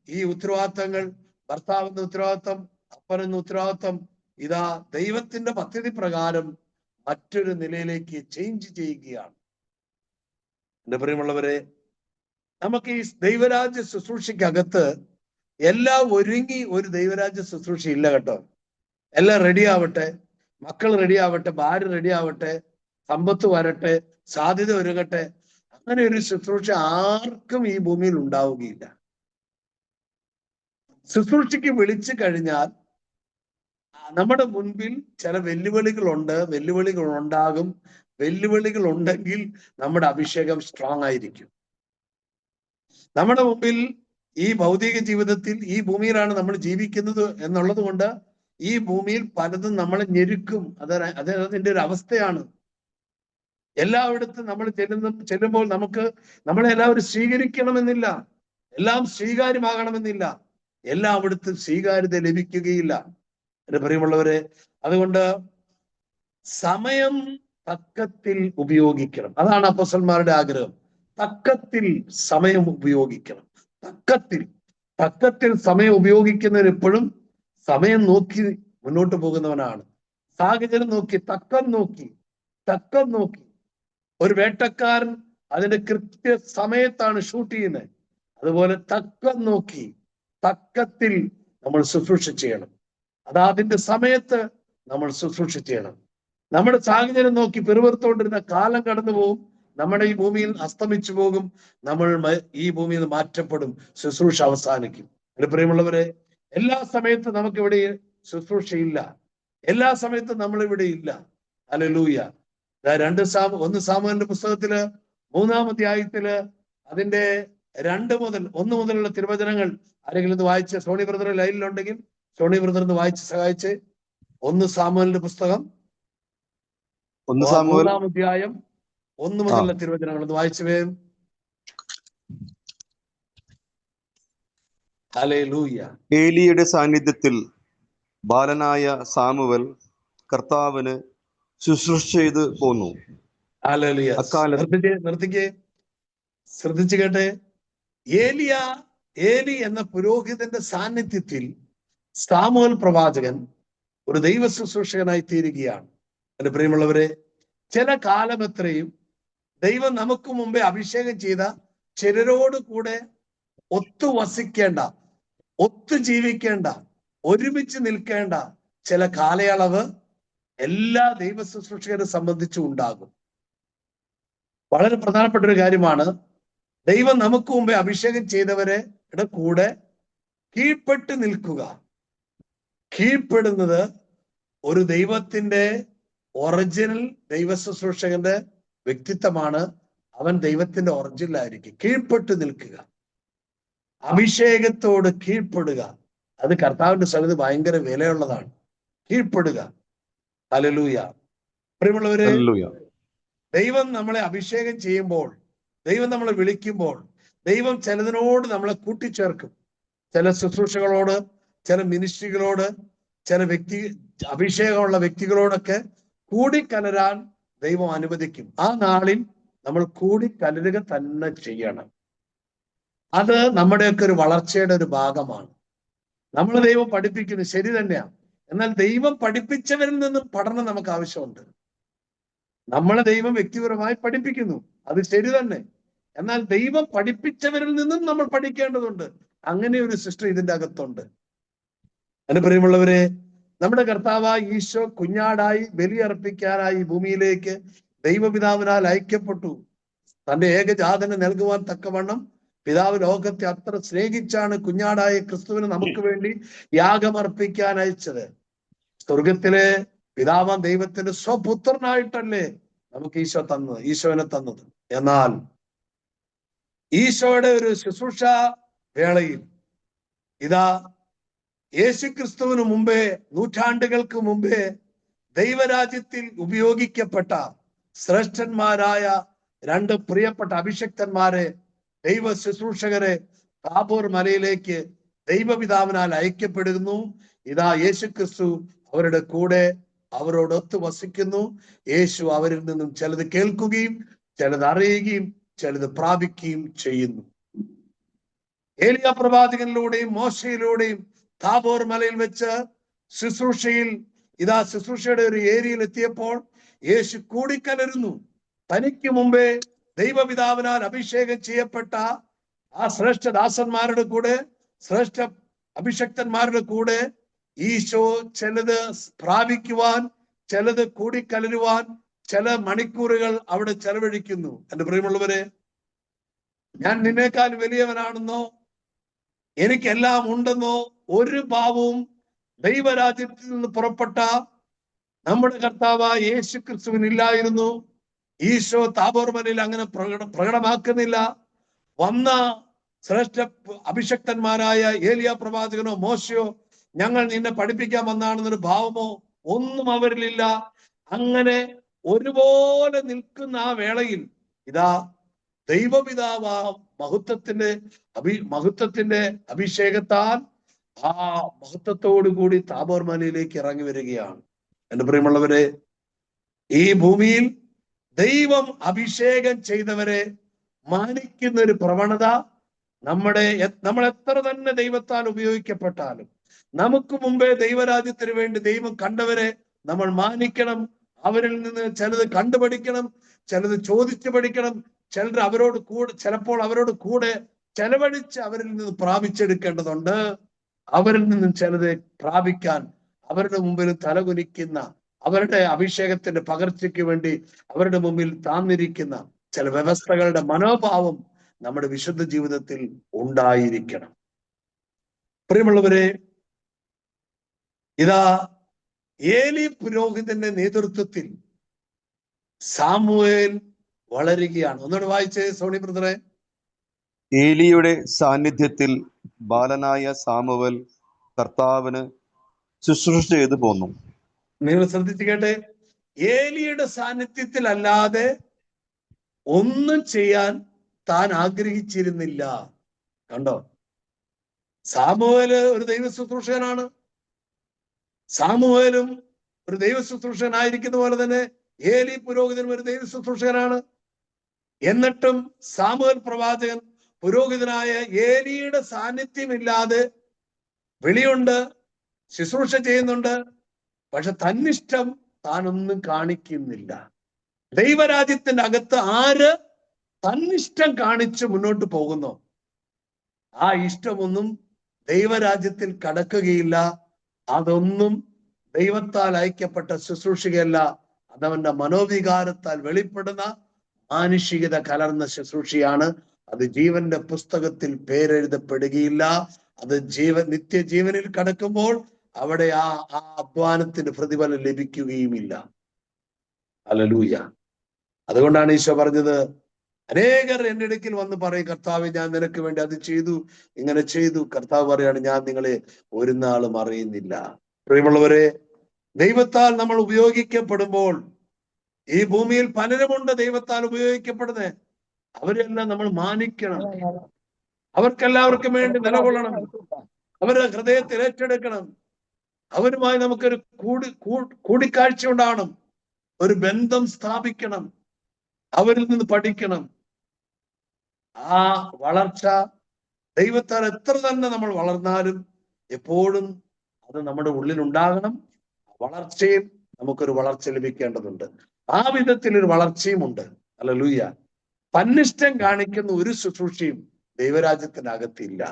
ഈ ഉത്തരവാദിത്തങ്ങൾ, ഭർത്താവെന്ന ഉത്തരവാദിത്തം, അപ്പനെന്ന ഉത്തരവാദിത്തം, ഇതാ ദൈവത്തിന്റെ പദ്ധതി പ്രകാരം മറ്റൊരു നിലയിലേക്ക് ചേഞ്ച് ചെയ്യുകയാണ്. എന്റെ പ്രിയമുള്ളവരെ, നമുക്ക് ഈ ദൈവരാജ്യ ശുശ്രൂഷയ്ക്കകത്ത് എല്ലാം ഒരുങ്ങി ഒരു ദൈവരാജ്യ ശുശ്രൂഷ ഇല്ല കേട്ടോ. എല്ലാം റെഡി ആവട്ടെ, മക്കൾ റെഡി ആവട്ടെ, ഭാര്യ റെഡി ആവട്ടെ, സമ്പത്ത് വരട്ടെ, സാധ്യത ഒരുങ്ങട്ടെ, അങ്ങനെ ഒരു ശുശ്രൂഷ ആർക്കും ഈ ഭൂമിയിൽ ഉണ്ടാവുകയില്ല. ശുശ്രൂഷയ്ക്ക് വിളിച്ചു കഴിഞ്ഞാൽ നമ്മുടെ മുൻപിൽ ചില വെല്ലുവിളികളുണ്ട്, വെല്ലുവിളികൾ ഉണ്ടാകും. വെല്ലുവിളികൾ ഉണ്ടെങ്കിൽ നമ്മുടെ അഭിഷേകം സ്ട്രോങ് ആയിരിക്കും. നമ്മുടെ മുമ്പിൽ ഈ ഭൗതിക ജീവിതത്തിൽ ഈ ഭൂമിയിലാണ് നമ്മൾ ജീവിക്കുന്നത് എന്നുള്ളത് കൊണ്ട് ഈ ഭൂമിയിൽ പലതും നമ്മളെ ഞെരുക്കും. അതിന്റെ ഒരു അവസ്ഥയാണ്. എല്ലായിടത്തും നമ്മൾ ചെല്ലുമ്പോൾ നമ്മളെ എല്ലാവരും സ്വീകരിക്കണമെന്നില്ല, എല്ലാം സ്വീകാര്യമാകണമെന്നില്ല, എല്ലായിടത്തും സ്വീകാര്യത ലഭിക്കുകയില്ല. എന്റെ പ്രിയമുള്ളവരെ, അതുകൊണ്ട് സമയം തക്കത്തിൽ ഉപയോഗിക്കണം. അതാണ് അപ്പോസ്തലന്മാരുടെ ആഗ്രഹം. തക്കത്തിൽ സമയം ഉപയോഗിക്കണം. തക്കത്തിൽ സമയം ഉപയോഗിക്കുന്നവൻ എപ്പോഴും സമയം നോക്കി മുന്നോട്ട് പോകുന്നവനാണ്. സാഹചര്യം നോക്കി, തക്കം നോക്കി. ഒരു വേട്ടക്കാരൻ അതിന്റെ കൃത്യ സമയത്താണ് ഷൂട്ട് ചെയ്യുന്നത്. അതുപോലെ തക്കം നോക്കി, തക്കത്തിൽ നമ്മൾ ശുശ്രൂഷ ചെയ്യണം. അതിന്റെ സമയത്ത് നമ്മൾ ശുശ്രൂഷ ചെയ്യണം. നമ്മുടെ സാഹചര്യം നോക്കി പെരുവറുത്തോണ്ടിരുന്ന കാലം കടന്നു പോകും. നമ്മുടെ ഈ ഭൂമിയിൽ അസ്തമിച്ചു പോകും. നമ്മൾ ഈ ഭൂമിയിൽ മാറ്റപ്പെടും. ശുശ്രൂഷ അവസാനിക്കും. എന്റെ പ്രിയമുള്ളവരെ, എല്ലാ സമയത്തും നമുക്കിവിടെ ശുശ്രൂഷയില്ല. എല്ലാ സമയത്തും നമ്മളിവിടെ ഇല്ല. ഹല്ലേലൂയ. 1 സാമുവേലിന്റെ പുസ്തകത്തില് 3-ാം അധ്യായത്തില് അതിന്റെ 1 മുതലുള്ള തിരുവചനങ്ങൾ ആരെങ്കിലും ഇത് വായിച്ച്, സോണി ബ്രദർ ലൈനിലുണ്ടെങ്കിൽ സോണി ബ്രദർ ഒന്ന് വായിച്ച് സഹായിച്ച്. 1 സാമുവേലിന്റെ പുസ്തകം 3-ാം അധ്യായം 1 മുതലുള്ള തിരുവചനങ്ങൾ ഒന്ന് വായിച്ചു വേഗം. ഹല്ലേലൂയ. ഏലിയുടെ സാന്നിധ്യത്തിൽ ബാലനായ സാമുവൽ കർത്താവിന് ശുശ്രൂഷ ചെയ്ത് പോന്നു. ഹല്ലേലൂയ. നിർത്തിക്കേ, ശ്രദ്ധിച്ചു കേട്ടെ. ഏലി എന്ന പുരോഹിതന്റെ സാന്നിധ്യത്തിൽ സാമുവൽ പ്രവാചകൻ ഒരു ദൈവ ശുശ്രൂഷകനായി തീരുകയാണ്. എന്റെ പ്രിയമുള്ളവരെ, ചില കാലമത്രയും ദൈവം നമുക്ക് മുമ്പേ അഭിഷേകം ചെയ്ത ചിലരോട് കൂടെ ഒത്തു വസിക്കേണ്ട, ഒത്തു ജീവിക്കേണ്ട, ഒരുമിച്ച് നിൽക്കേണ്ട ചില കാലയളവ് എല്ലാ ദൈവ ശുശ്രൂഷകരെ സംബന്ധിച്ചും ഉണ്ടാകും. വളരെ പ്രധാനപ്പെട്ട ഒരു കാര്യമാണ്. ദൈവം നമുക്ക് മുമ്പേ അഭിഷേകം ചെയ്തവരുടെ കൂടെ കീഴ്പ്പെട്ട് നിൽക്കുക. കീഴ്പ്പെടുന്നത് ഒരു ദൈവത്തിന്റെ ഒറിജിനൽ ദൈവ ശുശ്രൂഷകന്റെ വ്യക്തിത്വമാണ്. അവൻ ദൈവത്തിന്റെ ഒറിജിനൽ ആയിരിക്കും. കീഴ്പ്പെട്ട് നിൽക്കുക, അഭിഷേകത്തോട് കീഴ്പ്പെടുക. അത് കർത്താവിന്റെ സ്ഥലത്ത് ഭയങ്കര വിലയുള്ളതാണ്. കീഴ്പ്പെടുക. ഹല്ലേലൂയ. പ്രിയമുള്ളവരെ, ദൈവം നമ്മളെ അഭിഷേകം ചെയ്യുമ്പോൾ, ദൈവം നമ്മളെ വിളിക്കുമ്പോൾ, ദൈവം ചിലതിനോട് നമ്മളെ കൂട്ടിച്ചേർക്കും. ചില ശുശ്രൂഷകളോട്, ചില മിനിസ്ട്രികളോട്, ചില അഭിഷേകമുള്ള വ്യക്തികളോടൊക്കെ കൂടിക്കലരാൻ ദൈവം അനുവദിക്കും. ആ നാളിൽ നമ്മൾ കൂടിക്കലരുക തന്നെ ചെയ്യണം. അത് നമ്മുടെയൊക്കെ ഒരു വളർച്ചയുടെ ഒരു ഭാഗമാണ്. നമ്മൾ ദൈവം പഠിപ്പിക്കുന്നു, ശരി തന്നെയാണ്. എന്നാൽ ദൈവം പഠിപ്പിച്ചവരിൽ നിന്നും പഠനം നമുക്ക് ആവശ്യമുണ്ട്. നമ്മളെ ദൈവം വ്യക്തിപരമായി പഠിപ്പിക്കുന്നു, അത് ശരി തന്നെ. എന്നാൽ ദൈവം പഠിപ്പിച്ചവരിൽ നിന്നും നമ്മൾ പഠിക്കേണ്ടതുണ്ട്. അങ്ങനെ ഒരു സിസ്റ്റം ഇതിന്റെ അകത്തുണ്ട്. എന്റെ പ്രിയമുള്ളവരെ, നമ്മുടെ കർത്താവായ ഈശോ കുഞ്ഞാടായി ബലിയർപ്പിക്കാനായി ഭൂമിയിലേക്ക് ദൈവപിതാവിനാൽ അയക്കപ്പെട്ടു. തന്റെ ഏകജാതനെ നൽകുവാൻ തക്കവണ്ണം പിതാവ് ലോകത്തെ അത്ര സ്നേഹിച്ചാണ് കുഞ്ഞാടായ ക്രിസ്തുവിനെ നമുക്ക് വേണ്ടി യാഗമർപ്പിക്കാൻ അയച്ചത്. സ്വർഗത്തിലെ പിതാവാൻ ദൈവത്തിന്റെ സ്വപുത്രനായിട്ടല്ലേ നമുക്ക് ഈശോനെ തന്നത്. എന്നാൽ ഈശോയുടെ ഒരു ശുശ്രൂഷ വേളയിൽ ഇതാ യേശുക്രിസ്തുവിന് മുമ്പേ, നൂറ്റാണ്ടുകൾക്ക് മുമ്പേ ദൈവരാജ്യത്തിൽ ഉപയോഗിക്കപ്പെട്ട ശ്രേഷ്ഠന്മാരായ 2 പ്രിയപ്പെട്ട അഭിഷക്തന്മാരെ ദൈവ ശുശ്രൂഷകരെ താബോർ മലയിലേക്ക് ദൈവപിതാവിനാൽ അയക്കപ്പെടുന്നു. ഇതാ യേശുക്രിസ്തു അവരുടെ കൂടെ അവരോടൊത്ത് വസിക്കുന്നു. യേശു അവരിൽ നിന്നും ചിലത് കേൾക്കുകയും ചിലത് അറിയുകയും ചിലത് പ്രാപിക്കുകയും ചെയ്യുന്നു. ഏലിയ പ്രവാചകനിലൂടെയും മോശയിലൂടെയും താബോർ മലയിൽ വെച്ച് ശുശ്രൂഷയിൽ ഇതാ ശുശ്രൂഷയുടെ ഒരു ഏരിയയിൽ എത്തിയപ്പോൾ യേശു കൂടിക്കലരുന്നു. തനിക്ക് മുമ്പേ ദൈവപിതാവിനാൽ അഭിഷേകം ചെയ്യപ്പെട്ട ആ ശ്രേഷ്ഠ ദാസന്മാരുടെ കൂടെ, ശ്രേഷ്ഠ അഭിഷക്തന്മാരുടെ കൂടെ ഈശോ ചിലത് പ്രാപിക്കുവാൻ, ചിലത് കൂടിക്കലരുവാൻ ചില മണിക്കൂറുകൾ അവിടെ ചെലവഴിക്കുന്നു. എന്റെ പ്രിയമുള്ളവരെ, ഞാൻ നിന്നേക്കാൾ വലിയവനാണെന്നോ എനിക്കെല്ലാം ഉണ്ടെന്നോ ഒരു ഭാവവും ദൈവരാജ്യത്തിൽ നിന്ന് പുറപ്പെട്ട നമ്മുടെ കർത്താവായ യേശു ക്രിസ്തുവിനില്ലായിരുന്നു. ഈശോ താബോർ മലയിൽ അങ്ങനെ പ്രകടമാക്കുന്നില്ല. വന്ന ശ്രേഷ്ഠ അഭിഷക്തന്മാരായ ഏലിയ പ്രവാചകനോ മോശയോ ഞങ്ങൾ നിന്നെ പഠിപ്പിക്കാൻ വന്നാണെന്നൊരു ഭാവമോ ഒന്നും അവരിലില്ല. അങ്ങനെ ഒരുപോലെ നിൽക്കുന്ന ആ വേളയിൽ ഇതാ ദൈവപിതാവ് മഹത്വത്തിന്റെ അഭിഷേകത്താൽ ആ മഹത്വത്തോടു കൂടി താബോർ മലയിലേക്ക് ഇറങ്ങി വരികയാണ്. എന്റെ പ്രിയമുള്ളവരെ, ഈ ഭൂമിയിൽ ദൈവം അഭിഷേകം ചെയ്തവരെ മാനിക്കുന്ന ഒരു പ്രവണത നമ്മൾ എത്ര തന്നെ ദൈവത്താൽ ഉപയോഗിക്കപ്പെട്ടാലും നമുക്ക് മുമ്പേ ദൈവരാജ്യത്തിന് വേണ്ടി ദൈവം കണ്ടവരെ നമ്മൾ മാനിക്കണം. അവരിൽ നിന്ന് ചിലത് കണ്ടുപഠിക്കണം, ചിലത് ചോദിച്ചു പഠിക്കണം, ചിലപ്പോൾ അവരോട് കൂടെ ചെലവഴിച്ച് അവരിൽ നിന്ന് പ്രാപിച്ചെടുക്കേണ്ടതുണ്ട്. അവരിൽ നിന്നും ചിലത് പ്രാപിക്കാൻ അവരുടെ മുമ്പിൽ തലകുനിക്കുന്ന, അവരുടെ അഭിഷേകത്തിന്റെ പകർച്ചയ്ക്ക് വേണ്ടി അവരുടെ മുമ്പിൽ താന്നിരിക്കുന്ന ചില വ്യവസ്ഥകളുടെ മനോഭാവം നമ്മുടെ വിശുദ്ധ ജീവിതത്തിൽ ഉണ്ടായിരിക്കണം. പ്രിയമുള്ളവരെ, ഇതാ ഏലി പുരോഹിതന്റെ നേതൃത്വത്തിൽ സാമുവേൽ വളരുകയാണ്. ഒന്നുകൂടെ വായിച്ചേ സോണി ബ്രദറെ. ഏലിയുടെ സാന്നിധ്യത്തിൽ ബാലനായ സാമുവൽ കർത്താവിന് ശുശ്രൂഷ ചെയ്തു പോന്നു. നിങ്ങൾ ശ്രദ്ധിച്ചു കേട്ടെ, ഏലിയുടെ സാന്നിധ്യത്തിൽ അല്ലാതെ ഒന്നും ചെയ്യാൻ താൻ ആഗ്രഹിച്ചിരുന്നില്ല. കണ്ടോ, സാമുവേല് ഒരു ദൈവ ശുശ്രൂഷകനാണ്. സാമുവേലും ഒരു ദൈവ ശുശ്രൂഷകനായിരിക്കുന്ന പോലെ തന്നെ ഏലി പുരോഹിതനും ഒരു ദൈവ ശുശ്രൂഷകനാണ്. എന്നിട്ടും സാമുവേൽ പ്രവാചകൻ പുരോഹിതനായ ഏലിയുടെ സാന്നിധ്യമില്ലാതെ വെളിയുണ്ട്, ശുശ്രൂഷ ചെയ്യുന്നുണ്ട്. പക്ഷെ തന്നിഷ്ടം താനൊന്നും കാണിക്കുന്നില്ല. ദൈവരാജ്യത്തിന്റെ അകത്ത് ആര് തന്നിഷ്ടം കാണിച്ച് മുന്നോട്ട് പോകുന്നു, ആ ഇഷ്ടമൊന്നും ദൈവരാജ്യത്തിൽ കടക്കുകയില്ല. അതൊന്നും ദൈവത്താൽ അയക്കപ്പെട്ട ശുശ്രൂഷകയല്ല. അതവന്റെ മനോവികാരത്താൽ വെളിപ്പെടുന്ന മാനുഷികത കലർന്ന ശുശ്രൂഷയാണ്. അത് ജീവന്റെ പുസ്തകത്തിൽ പേരെഴുതപ്പെടുകയില്ല. അത് നിത്യജീവനിൽ കടക്കുമ്പോൾ അവിടെ ആ അധ്വാനത്തിന് പ്രതിഫലം ലഭിക്കുകയുമില്ല. ഹല്ലേലൂയ. അതുകൊണ്ടാണ് ഈശോ പറഞ്ഞത്, അനേകർ എന്റെ അടുക്കൽ വന്ന് പറയും, കർത്താവെ ഞാൻ നിനക്ക് വേണ്ടി അത് ചെയ്തു, ഇങ്ങനെ ചെയ്തു. കർത്താവ് പറയാണ്, ഞാൻ നിങ്ങളെ ഒരു നാളും അറിയുന്നില്ല. പ്രിയമുള്ളവരെ, ദൈവത്താൽ നമ്മൾ ഉപയോഗിക്കപ്പെടുമ്പോൾ, ഈ ഭൂമിയിൽ പലരുമുണ്ട് ദൈവത്താൽ ഉപയോഗിക്കപ്പെടുന്നത്. അവരെല്ലാം നമ്മൾ മാനിക്കണം. അവർക്കെല്ലാവർക്കും വേണ്ടി നിലകൊള്ളണം. അവരുടെ ഹൃദയത്തിൽ ഏറ്റെടുക്കണം. അവരുമായി നമുക്കൊരു കൂടിക്കാഴ്ച ഉണ്ടാവണം. ഒരു ബന്ധം സ്ഥാപിക്കണം. അവരിൽ നിന്ന് പഠിക്കണം. ആ വളർച്ച ദൈവത്താൽ എത്ര തന്നെ നമ്മൾ വളർന്നാലും എപ്പോഴും അത് നമ്മുടെ ഉള്ളിൽ ഉണ്ടാകണം. വളർച്ചയും നമുക്കൊരു വളർച്ച ലഭിക്കേണ്ടതുണ്ട്. ആ വിധത്തിൽ ഒരു വളർച്ചയും ഉണ്ട്. ഹല്ലേലൂയ. തന്നിഷ്ടം കാണിക്കുന്ന ഒരു ശുശ്രൂഷയും ദൈവരാജ്യത്തിനകത്തില്ല.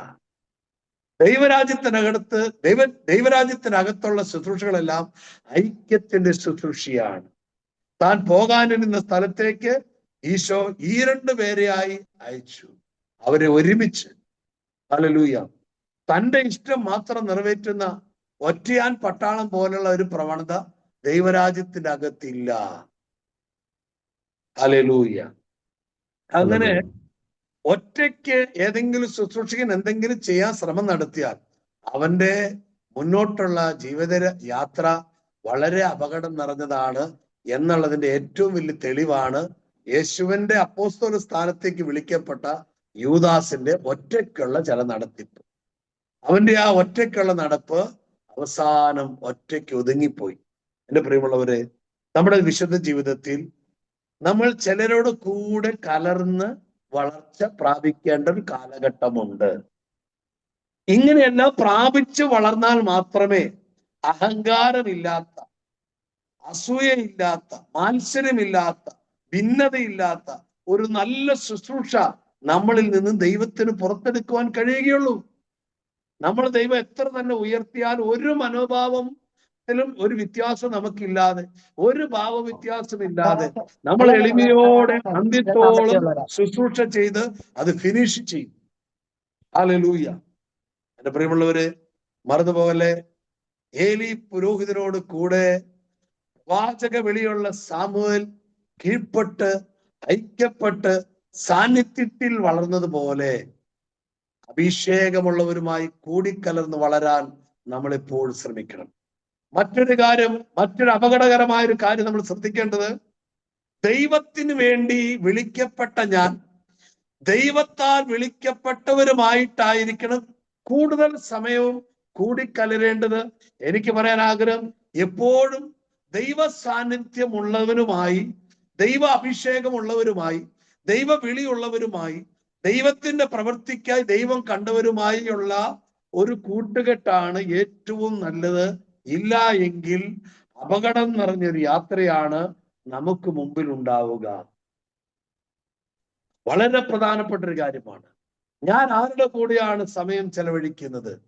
ദൈവരാജ്യത്തിനകത്തുള്ള ശുശ്രൂഷകളെല്ലാം ഐക്യത്തിന്റെ ശുശ്രൂഷയാണ്. താൻ പോകാനിരുന്ന സ്ഥലത്തേക്ക് ഈശോ ഈ 2 പേരെയായി അയച്ചു. അവരെ ഒരുമിച്ച്, ഹല്ലേലൂയ, തന്റെ ഇഷ്ടം മാത്രം നിറവേറ്റുന്ന ഒറ്റയാൻ പട്ടാളം പോലുള്ള ഒരു പ്രവണത ദൈവരാജ്യത്തിന്റെ അകത്തില്ല. ഹല്ലേലൂയ. അങ്ങനെ ഒറ്റയ്ക്ക് ഏതെങ്കിലും ശുശ്രൂഷകൻ എന്തെങ്കിലും ചെയ്യാൻ ശ്രമം നടത്തിയാൽ അവന്റെ മുന്നോട്ടുള്ള ജീവിത യാത്ര വളരെ അപകടം നിറഞ്ഞതാണ് എന്നുള്ളതിന്റെ ഏറ്റവും വലിയ തെളിവാണ് യേശുവിന്റെ അപ്പോസ്തല സ്ഥാനത്തേക്ക് വിളിക്കപ്പെട്ട യൂദാസിന്റെ ഒറ്റയ്ക്കുള്ള ചില നടത്തിപ്പ്. അവന്റെ ആ ഒറ്റയ്ക്കുള്ള നടപ്പ് അവസാനം ഒറ്റയ്ക്ക് ഒതുങ്ങിപ്പോയി. എന്റെ പ്രിയമുള്ളവരെ, നമ്മുടെ വിശുദ്ധ ജീവിതത്തിൽ നമ്മൾ ചിലരോട് കൂടെ കലർന്ന് വളർച്ച പ്രാപിക്കേണ്ട ഒരു കാലഘട്ടമുണ്ട്. ഇങ്ങനെയെല്ലാം പ്രാപിച്ചു വളർന്നാൽ മാത്രമേ അഹങ്കാരമില്ലാത്ത, അസൂയയില്ലാത്ത, മാത്സര്യമില്ലാത്ത, ഭിന്നതയില്ലാത്ത ഒരു നല്ല ശുശ്രൂഷ നമ്മളിൽ നിന്നും ദൈവത്തിന് പുറത്തെടുക്കുവാൻ കഴിയുകയുള്ളൂ. നമ്മൾ ദൈവം എത്ര തന്നെ ഉയർത്തിയാൽ ഒരു മനോഭാവത്തിലും ഒരു വ്യത്യാസം നമുക്കില്ലാതെ, ഒരു ഭാവവ്യത്യാസമില്ലാതെ നമ്മൾ എളിമയോടെ അന്ത്യത്തോളം ശുശ്രൂഷ ചെയ്ത് അത് ഫിനിഷ് ചെയ്യും. ഹല്ലേലൂയ. എന്റെ പ്രിയമുള്ളവര്, മറന്നുപോകല്ലേ, ഏലി പുരോഹിതനോട് കൂടെ പ്രവാചക വിളിയുള്ള സാമുവേൽ കീഴ്പ്പെട്ട് ഐക്യപ്പെട്ട് സാന്നിധ്യത്തിൽ വളർന്നതുപോലെ അഭിഷേകമുള്ളവരുമായി കൂടിക്കലർന്ന് വളരാൻ നമ്മൾ എപ്പോഴും ശ്രമിക്കണം. മറ്റൊരു അപകടകരമായ ഒരു കാര്യം നമ്മൾ ശ്രദ്ധിക്കേണ്ടത്, ദൈവത്തിന് വേണ്ടി വിളിക്കപ്പെട്ട ഞാൻ ദൈവത്താൽ വിളിക്കപ്പെട്ടവരുമായിട്ടായിരിക്കണം കൂടുതൽ സമയവും കൂടിക്കലരേണ്ടത്. എനിക്ക് പറയാൻ ആഗ്രഹം, എപ്പോഴും ദൈവ സാന്നിധ്യമുള്ളവരുമായി, ദൈവ അഭിഷേകമുള്ളവരുമായി, ദൈവ വിളിയുള്ളവരുമായി, ദൈവത്തിന്റെ പ്രവൃത്തിക്കായി ദൈവം കണ്ടവരുമായുള്ള ഒരു കൂട്ടുകെട്ടാണ് ഏറ്റവും നല്ലത്. ഇല്ല എങ്കിൽ അപകടം നിറഞ്ഞൊരു യാത്രയാണ് നമുക്ക് മുമ്പിൽ ഉണ്ടാവുക. വളരെ പ്രധാനപ്പെട്ട ഒരു കാര്യമാണ്. ഞാൻ ആരുടെ കൂടെയാണ് സമയം ചെലവഴിക്കുന്നത്?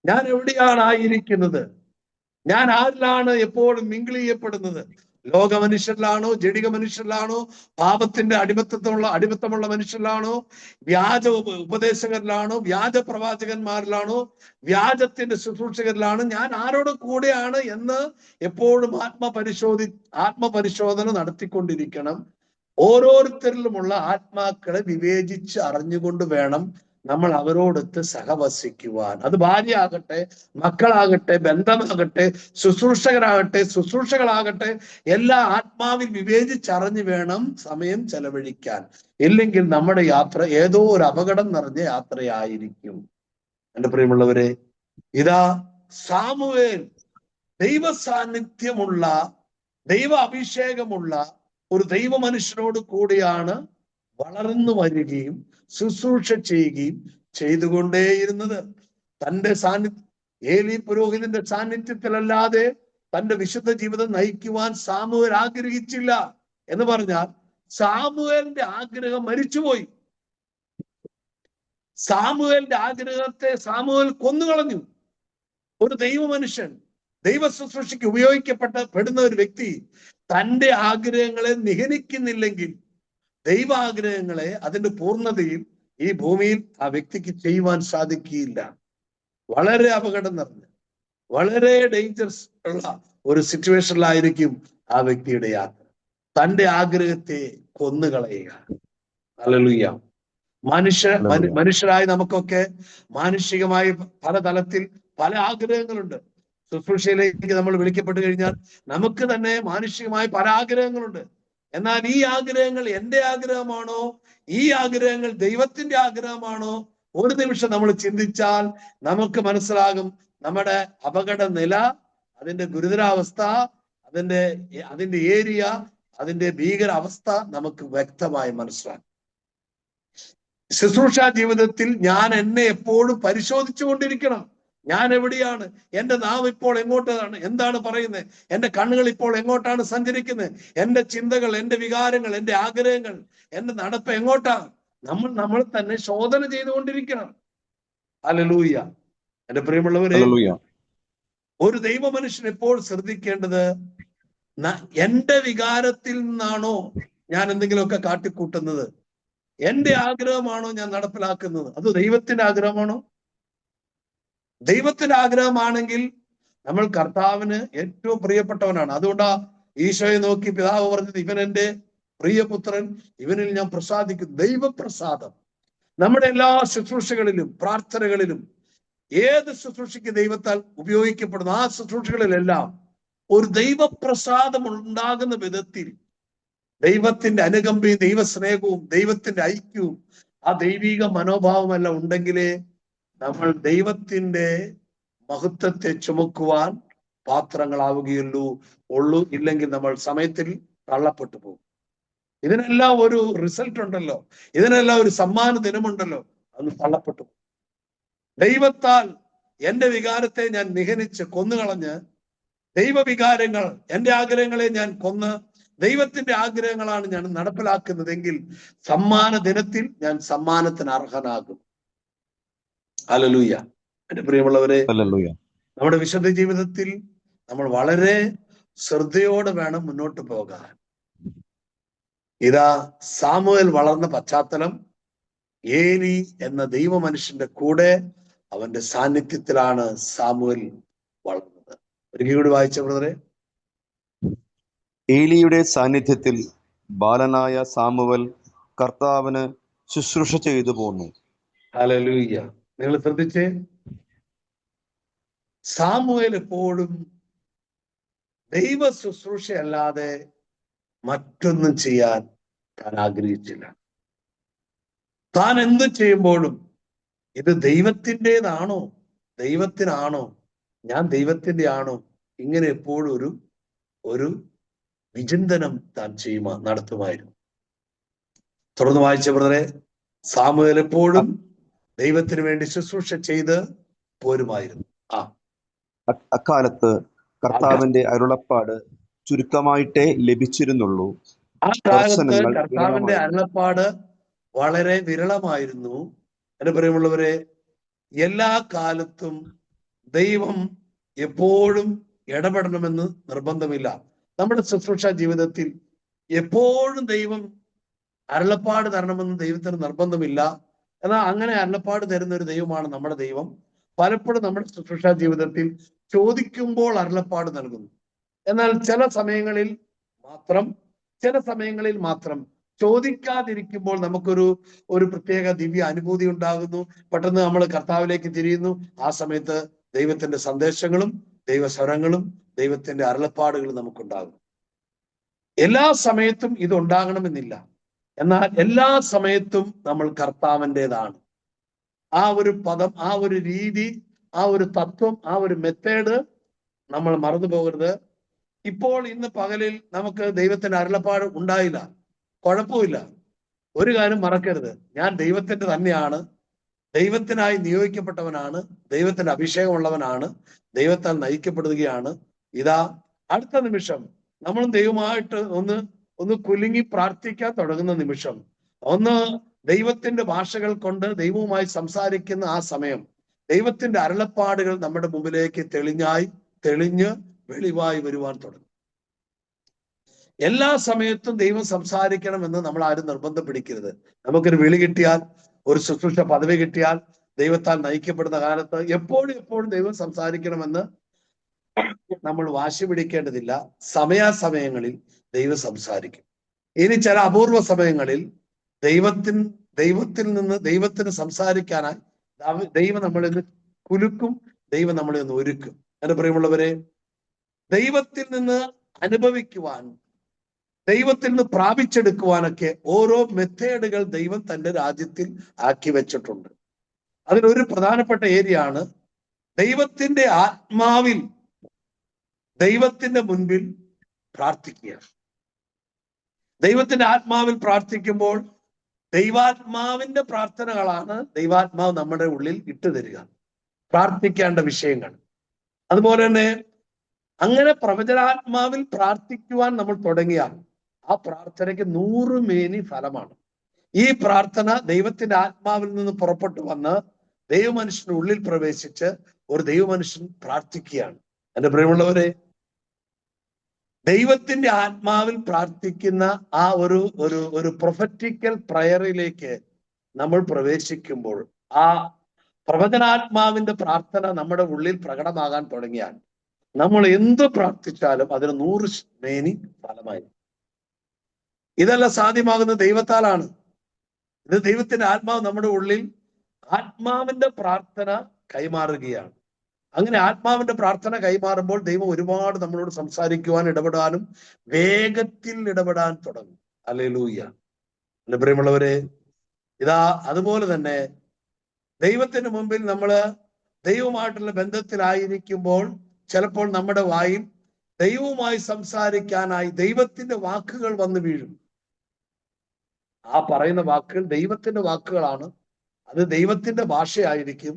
ഞാൻ എവിടെയാണ് ആയിരിക്കുന്നത്? ഞാൻ ആരിലാണ് എപ്പോഴും മിങ്കിൾ ചെയ്യപ്പെടുന്നത്? ലോക മനുഷ്യരിലാണോ? ജഡിക മനുഷ്യരിലാണോ? പാപത്തിന്റെ അടിമത്തമുള്ള മനുഷ്യരിലാണോ? വ്യാജ ഉപദേശകരിലാണോ? വ്യാജ പ്രവാചകന്മാരിലാണോ? വ്യാജത്തിന്റെ ശുശ്രൂഷകരിലാണോ? ഞാൻ ആരോട് കൂടെയാണ് എന്ന് എപ്പോഴും ആത്മപരിശോധന നടത്തിക്കൊണ്ടിരിക്കണം. ഓരോരുത്തരിലുമുള്ള ആത്മാക്കളെ വിവേചിച്ച് അറിഞ്ഞുകൊണ്ട് വേണം നമ്മൾ അവരോടൊത്ത് സഹവസിക്കുവാൻ. അത് ഭാര്യയാകട്ടെ, മക്കളാകട്ടെ, ബന്ധമാകട്ടെ, ശുശ്രൂഷകളാകട്ടെ, എല്ലാ ആത്മാവിൽ വിവേചിച്ചറിഞ്ഞു വേണം സമയം ചെലവഴിക്കാൻ. ഇല്ലെങ്കിൽ നമ്മുടെ യാത്ര ഏതോ ഒരു അപകടം നിറഞ്ഞ യാത്രയായിരിക്കും. എന്റെ പ്രിയമുള്ളവരെ, ഇതാ സാമുവേൽ ദൈവ സാന്നിധ്യമുള്ള, ദൈവ അഭിഷേകമുള്ള ഒരു ദൈവ മനുഷ്യനോട് കൂടിയാണ് വളർന്നു വരികയും ശുശ്രൂഷ ചെയ്യുകയും ചെയ്തുകൊണ്ടേയിരുന്നത്. തന്റെ ഏലി പുരോഹിതന്റെ സാന്നിധ്യത്തിലല്ലാതെ തന്റെ വിശുദ്ധ ജീവിതം നയിക്കുവാൻ സാമുവേൽ ആഗ്രഹിച്ചില്ല. എന്ന് പറഞ്ഞാൽ സാമുവേലിന്റെ ആഗ്രഹം മരിച്ചുപോയി. സാമുവേലിന്റെ ആഗ്രഹത്തെ സാമുവേൽ കൊന്നുകളഞ്ഞു. ഒരു ദൈവ മനുഷ്യൻ, ദൈവ ശുശ്രൂഷയ്ക്ക് ഉപയോഗിക്കപ്പെടുന്ന ഒരു വ്യക്തി തന്റെ ആഗ്രഹങ്ങളെ നിഹനിക്കുന്നില്ലെങ്കിൽ ദൈവാഗ്രഹങ്ങളെ അതിന്റെ പൂർണ്ണതയിൽ ഈ ഭൂമിയിൽ ആ വ്യക്തിക്ക് ചെയ്യുവാൻ സാധിക്കുകയില്ല. വളരെ അപകടം നിറഞ്ഞ, വളരെ ഡേഞ്ചറസ് ഉള്ള ഒരു സിറ്റുവേഷനിലായിരിക്കും ആ വ്യക്തിയുടെ യാത്ര. തന്റെ ആഗ്രഹത്തെ കൊന്നുകളയുക. ഹല്ലേലൂയ. മനുഷ്യരായ നമുക്കൊക്കെ മാനുഷികമായി പല തലത്തിൽ പല ആഗ്രഹങ്ങളുണ്ട്. ശുശ്രൂഷയിലേക്ക് നമ്മൾ വിളിക്കപ്പെട്ടു കഴിഞ്ഞാൽ നമുക്ക് തന്നെ മാനുഷികമായി പല ആഗ്രഹങ്ങളുണ്ട്. എന്നാൽ ഈ ആഗ്രഹങ്ങൾ എന്റെ ആഗ്രഹമാണോ? ഈ ആഗ്രഹങ്ങൾ ദൈവത്തിന്റെ ആഗ്രഹമാണോ? ഒരു നിമിഷം നമ്മൾ ചിന്തിച്ചാൽ നമുക്ക് മനസ്സിലാകും നമ്മുടെ അപകട നില, അതിന്റെ ഗുരുതരാവസ്ഥ, അതിന്റെ ഏരിയ, അതിന്റെ ഭീകരാവസ്ഥ നമുക്ക് വ്യക്തമായി മനസ്സിലാകും. ശുശ്രൂഷ ജീവിതത്തിൽ ഞാൻ എന്നെ എപ്പോഴും പരിശോധിച്ചു കൊണ്ടിരിക്കണം. ഞാൻ എവിടെയാണ്? എന്റെ നാവ് ഇപ്പോൾ എങ്ങോട്ടാണ്? എന്താണ് പറയുന്നത്? എന്റെ കണ്ണുകൾ ഇപ്പോൾ എങ്ങോട്ടാണ് സഞ്ചരിക്കുന്നത്? എന്റെ ചിന്തകൾ, എന്റെ വികാരങ്ങൾ, എന്റെ ആഗ്രഹങ്ങൾ, എന്റെ നടപ്പ് എങ്ങോട്ടാണ്? നമ്മൾ തന്നെ ശോധന ചെയ്തുകൊണ്ടിരിക്കണം. ഹല്ലേലൂയ. എന്റെ പ്രിയമുള്ളവരെ, ഒരു ദൈവ മനുഷ്യൻ എപ്പോൾ ശ്രദ്ധിക്കേണ്ടത്, എന്റെ വികാരത്തിൽ നിന്നാണോ ഞാൻ എന്തെങ്കിലുമൊക്കെ കാട്ടിക്കൂട്ടുന്നത്? എന്റെ ആഗ്രഹമാണോ ഞാൻ നടപ്പിലാക്കുന്നത്? അത് ദൈവത്തിന്റെ ആഗ്രഹമാണോ? ദൈവത്തിന്റെ ആഗ്രഹമാണെങ്കിൽ നമ്മൾ കർത്താവിന് ഏറ്റവും പ്രിയപ്പെട്ടവനാണ്. അതുകൊണ്ടാ ഈശോയെ നോക്കി പിതാവ് പറഞ്ഞത്, ഇവൻ എന്റെ പ്രിയപുത്രൻ, ഇവനിൽ ഞാൻ പ്രസാദിക്കും. ദൈവപ്രസാദം നമ്മുടെ എല്ലാ ശുശ്രൂഷകളിലും പ്രാർത്ഥനകളിലും, ഏത് ശുശ്രൂഷയ്ക്ക് ദൈവത്താൽ ഉപയോഗിക്കപ്പെടുന്നു ആ ശുശ്രൂഷകളിലെല്ലാം ഒരു ദൈവപ്രസാദം ഉണ്ടാകുന്ന വിധത്തിൽ ദൈവത്തിന്റെ അനുകമ്പയും ദൈവസ്നേഹവും ദൈവത്തിന്റെ ഐക്യവും ആ ദൈവിക മനോഭാവമെല്ലാം ഉണ്ടെങ്കിലേ നമ്മൾ ദൈവത്തിന്റെ മഹത്വത്തെ ചുമക്കുവാൻ ഉള്ളൂ. ഇല്ലെങ്കിൽ നമ്മൾ സമയത്തിൽ തള്ളപ്പെട്ടു പോകും. ഇതിനെല്ലാം ഒരു റിസൾട്ട് ഉണ്ടല്ലോ, ഇതിനെല്ലാം ഒരു സമ്മാന ദിനമുണ്ടല്ലോ, അന്ന് തള്ളപ്പെട്ടു പോകും. ദൈവത്താൽ എന്റെ വികാരത്തെ ഞാൻ നിഹനിച്ച് കൊന്നുകളഞ്ഞ്, ദൈവവികാരങ്ങൾ എന്റെ ആഗ്രഹങ്ങളെ ഞാൻ കൊന്ന് ദൈവത്തിന്റെ ആഗ്രഹങ്ങളാണ് ഞാൻ നടപ്പിലാക്കുന്നതെങ്കിൽ സമ്മാന ദിനത്തിൽ ഞാൻ സമ്മാനത്തിന് അർഹനാകും. ഹല്ലേലൂയ. എന്റെ പ്രിയമുള്ളവരെ, നമ്മുടെ വിശുദ്ധ ജീവിതത്തിൽ നമ്മൾ വളരെ ശ്രദ്ധയോടെ വേണം മുന്നോട്ട് പോകാൻ. ഇതാ സാമുവേൽ വളർന്ന പശ്ചാത്തലം, ഏലി എന്ന ദൈവ മനുഷ്യന്റെ കൂടെ അവന്റെ സാന്നിധ്യത്തിലാണ് സാമുവേൽ വളർന്നത്. ഒരിക്കൽ കൂടി വായിച്ച ബ്രദറെ. ഏലിയുടെ സാന്നിധ്യത്തിൽ ബാലനായ സാമുവൽ കർത്താവിന് ശുശ്രൂഷ ചെയ്തു പോന്നു. ഹല്ലേലൂയ. നിങ്ങൾ ശ്രദ്ധിച്ചേ, സാമുവേൽ എപ്പോഴും ദൈവ ശുശ്രൂഷയല്ലാതെ മറ്റൊന്നും ചെയ്യാൻ താൻ ആഗ്രഹിച്ചില്ല. താൻ എന്ത് ചെയ്യുമ്പോഴും ഇത് ദൈവത്തിൻ്റെതാണോ, ദൈവത്തിനാണോ, ഞാൻ ദൈവത്തിന്റെ ആണോ, ഇങ്ങനെ എപ്പോഴും ഒരു വിചിന്തനം താൻ നടത്തുമായിരുന്നു. തുടർന്ന് വായിച്ച ബ്രദറെ, സാമുവേൽ എപ്പോഴും ദൈവത്തിന് വേണ്ടി ശുശ്രൂഷ ചെയ്ത് പോരുമായിരുന്നു. അക്കാലത്ത് കർത്താവിന്റെ അരുളപ്പാട് ചുരുക്കമായിട്ടേ ലഭിച്ചിരുന്നുള്ളൂ. ആ കാലത്ത് കർത്താവിന്റെ അരുളപ്പാട് വളരെ വിരളമായിരുന്നു. എന്റെ പ്രിയമുള്ളവരെ, എല്ലാ കാലത്തും ദൈവം എപ്പോഴും ഇടപെടണമെന്ന് നിർബന്ധമില്ല. നമ്മുടെ ശുശ്രൂഷ ജീവിതത്തിൽ എപ്പോഴും ദൈവം അരുളപ്പാട് തരണമെന്ന് ദൈവത്തിന് നിർബന്ധമില്ല. എന്നാൽ അങ്ങനെ അരുളപ്പാട് തരുന്ന ഒരു ദൈവമാണ് നമ്മുടെ ദൈവം. പലപ്പോഴും നമ്മുടെ ശുശ്രൂഷ ജീവിതത്തിൽ ചോദിക്കുമ്പോൾ അരുളപ്പാട് നൽകുന്നു. എന്നാൽ ചില സമയങ്ങളിൽ മാത്രം ചോദിക്കാതിരിക്കുമ്പോൾ നമുക്കൊരു പ്രത്യേക ദിവ്യ അനുഭൂതി ഉണ്ടാകുന്നു. പെട്ടെന്ന് നമ്മൾ കർത്താവിലേക്ക് തിരിയുന്നു. ആ സമയത്ത് ദൈവത്തിന്റെ സന്ദേശങ്ങളും ദൈവസ്വരങ്ങളും ദൈവത്തിന്റെ അരുളപ്പാടുകളും നമുക്കുണ്ടാകും. എല്ലാ സമയത്തും ഇത് ഉണ്ടാകണമെന്നില്ല. എന്നാൽ എല്ലാ സമയത്തും നമ്മൾ കർത്താവിൻ്റെതാണ്. ആ ഒരു പദം, ആ ഒരു രീതി, ആ ഒരു തത്വം, ആ ഒരു മെത്തേഡ് നമ്മൾ മറന്നു പോകരുത്. ഇപ്പോൾ ഇന്ന് പകലിൽ നമുക്ക് ദൈവത്തിന്റെ അരുളപ്പാട് ഉണ്ടായില്ല, കുഴപ്പമില്ല. ഒരു കാര്യം മറക്കരുത്, ഞാൻ ദൈവത്തിന്റെ തന്നെയാണ്, ദൈവത്തിനായി നിയോഗിക്കപ്പെട്ടവനാണ്, ദൈവത്തിന്റെ അഭിഷേകമുള്ളവനാണ്, ദൈവത്താൽ നയിക്കപ്പെടുകയാണ്. ഇതാ അടുത്ത നിമിഷം നമ്മളും ദൈവമായിട്ട് ഒന്ന് കുലുങ്ങി പ്രാർത്ഥിക്കാൻ തുടങ്ങുന്ന നിമിഷം, ഒന്ന് ദൈവത്തിന്റെ ഭാഷകൾ കൊണ്ട് ദൈവവുമായി സംസാരിക്കുന്ന ആ സമയം, ദൈവത്തിന്റെ അരുളപ്പാടുകൾ നമ്മുടെ മുമ്പിലേക്ക് തെളിഞ്ഞ് വെളിവായി വരുവാൻ തുടങ്ങും. എല്ലാ സമയത്തും ദൈവം സംസാരിക്കണമെന്ന് നമ്മൾ ആരും നിർബന്ധം പിടിക്കരുത്. നമുക്കൊരു വിളി കിട്ടിയാൽ, ഒരു ശുശ്രൂഷ പദവി കിട്ടിയാൽ, ദൈവത്താൽ നയിക്കപ്പെടുന്ന കാലത്ത് എപ്പോഴും ദൈവം സംസാരിക്കണമെന്ന് നമ്മൾ വാശി പിടിക്കേണ്ടതില്ല. സമയാസമയങ്ങളിൽ ദൈവം സംസാരിക്കും. ഇനി ചില അപൂർവ സമയങ്ങളിൽ ദൈവത്തിന് സംസാരിക്കാനായി ദൈവം നമ്മളിന്ന് കുലുക്കും, ദൈവം നമ്മളെ ഒന്ന് ഒരുക്കും. എന്റെ പ്രിയമുള്ളവരെ, ദൈവത്തിൽ നിന്ന് അനുഭവിക്കുവാൻ, ദൈവത്തിൽ നിന്ന് പ്രാപിച്ചെടുക്കുവാനൊക്കെ ഓരോ മെത്തേഡുകൾ ദൈവം തന്റെ രാജ്യത്തിൽ ആക്കി വെച്ചിട്ടുണ്ട്. അതിലൊരു പ്രധാനപ്പെട്ട ഏരിയയാണ് ദൈവത്തിന്റെ ആത്മാവിൽ ദൈവത്തിന്റെ മുൻപിൽ പ്രാർത്ഥിക്കുക. ദൈവത്തിന്റെ ആത്മാവിൽ പ്രാർത്ഥിക്കുമ്പോൾ ദൈവാത്മാവിന്റെ പ്രാർത്ഥനകളാണ് ദൈവാത്മാവ് നമ്മുടെ ഉള്ളിൽ ഇട്ടുതരിക, പ്രാർത്ഥിക്കേണ്ട വിഷയങ്ങൾ. അതുപോലെ തന്നെ അങ്ങനെ പ്രവചനാത്മാവിൽ പ്രാർത്ഥിക്കുവാൻ നമ്മൾ തുടങ്ങിയാൽ ആ പ്രാർത്ഥനയ്ക്ക് 100 മേനി ഫലമാണ്. ഈ പ്രാർത്ഥന ദൈവത്തിന്റെ ആത്മാവിൽ നിന്ന് പുറപ്പെട്ടു വന്ന് ദൈവമനുഷ്യന്റെ ഉള്ളിൽ പ്രവേശിച്ച് ഒരു ദൈവമനുഷ്യൻ പ്രാർത്ഥിക്കുകയാണ്. എന്റെ പ്രിയമുള്ളവരെ, ദൈവത്തിന്റെ ആത്മാവിൽ പ്രാർത്ഥിക്കുന്ന ആ ഒരു പ്രൊഫറ്റിക്കൽ പ്രയറിലേക്ക് നമ്മൾ പ്രവേശിക്കുമ്പോൾ, ആ പ്രവചനാത്മാവിന്റെ പ്രാർത്ഥന നമ്മുടെ ഉള്ളിൽ പ്രകടമാകാൻ തുടങ്ങിയാൽ നമ്മൾ എന്ത് പ്രാർത്ഥിച്ചാലും അതിന് 100 മേനി ഫലമായി. ഇതെല്ലാം സാധ്യമാകുന്ന ദൈവത്താലാണ്. ഇത് ദൈവത്തിന്റെ ആത്മാവ് നമ്മുടെ ഉള്ളിൽ ആത്മാവിന്റെ പ്രാർത്ഥന കൈമാറുകയാണ്. അങ്ങനെ ആത്മാവിന്റെ പ്രാർത്ഥന കൈമാറുമ്പോൾ ദൈവം ഒരുപാട് നമ്മളോട് സംസാരിക്കുവാൻ, ഇടപെടാനും വേഗത്തിൽ ഇടപെടാൻ തുടങ്ങും. ഹല്ലേലൂയ. എന്റെ പ്രിയമുള്ളവരെ, ഇതാ അതുപോലെ തന്നെ ദൈവത്തിന് മുമ്പിൽ നമ്മള് ദൈവമായിട്ടുള്ള ബന്ധത്തിലായിരിക്കുമ്പോൾ ചിലപ്പോൾ നമ്മുടെ വായിൽ ദൈവവുമായി സംസാരിക്കാനായി ദൈവത്തിന്റെ വാക്കുകൾ വന്നു വീഴും. ആ പറയുന്ന വാക്കുകൾ ദൈവത്തിന്റെ വാക്കുകളാണ്. അത് ദൈവത്തിന്റെ ഭാഷയായിരിക്കും.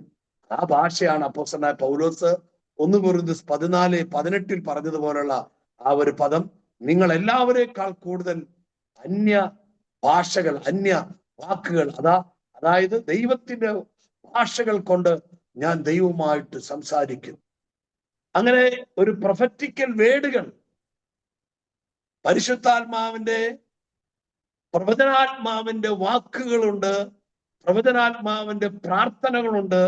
ആ ഭാഷയാണ് അപ്പോസ്തലനായ പൗലോസ് 1 കൊരിന്ത്യർ 14:18 പറഞ്ഞതുപോലുള്ള ആ ഒരു പദം, നിങ്ങൾ എല്ലാവരേക്കാൾ കൂടുതൽ അന്യ ഭാഷകൾ, അന്യ വാക്കുകൾ, അതായത് ദൈവത്തിന്റെ ഭാഷകൾ കൊണ്ട് ഞാൻ ദൈവവുമായിട്ട് സംസാരിക്കും. അങ്ങനെ ഒരു പ്രൊഫറ്റിക്കൽ വേർഡുകൾ, പരിശുദ്ധാത്മാവിന്റെ പ്രവചനാത്മാവിന്റെ വാക്കുകളുണ്ട്, പ്രവചനാത്മാവിന്റെ പ്രാർത്ഥനകളുണ്ട്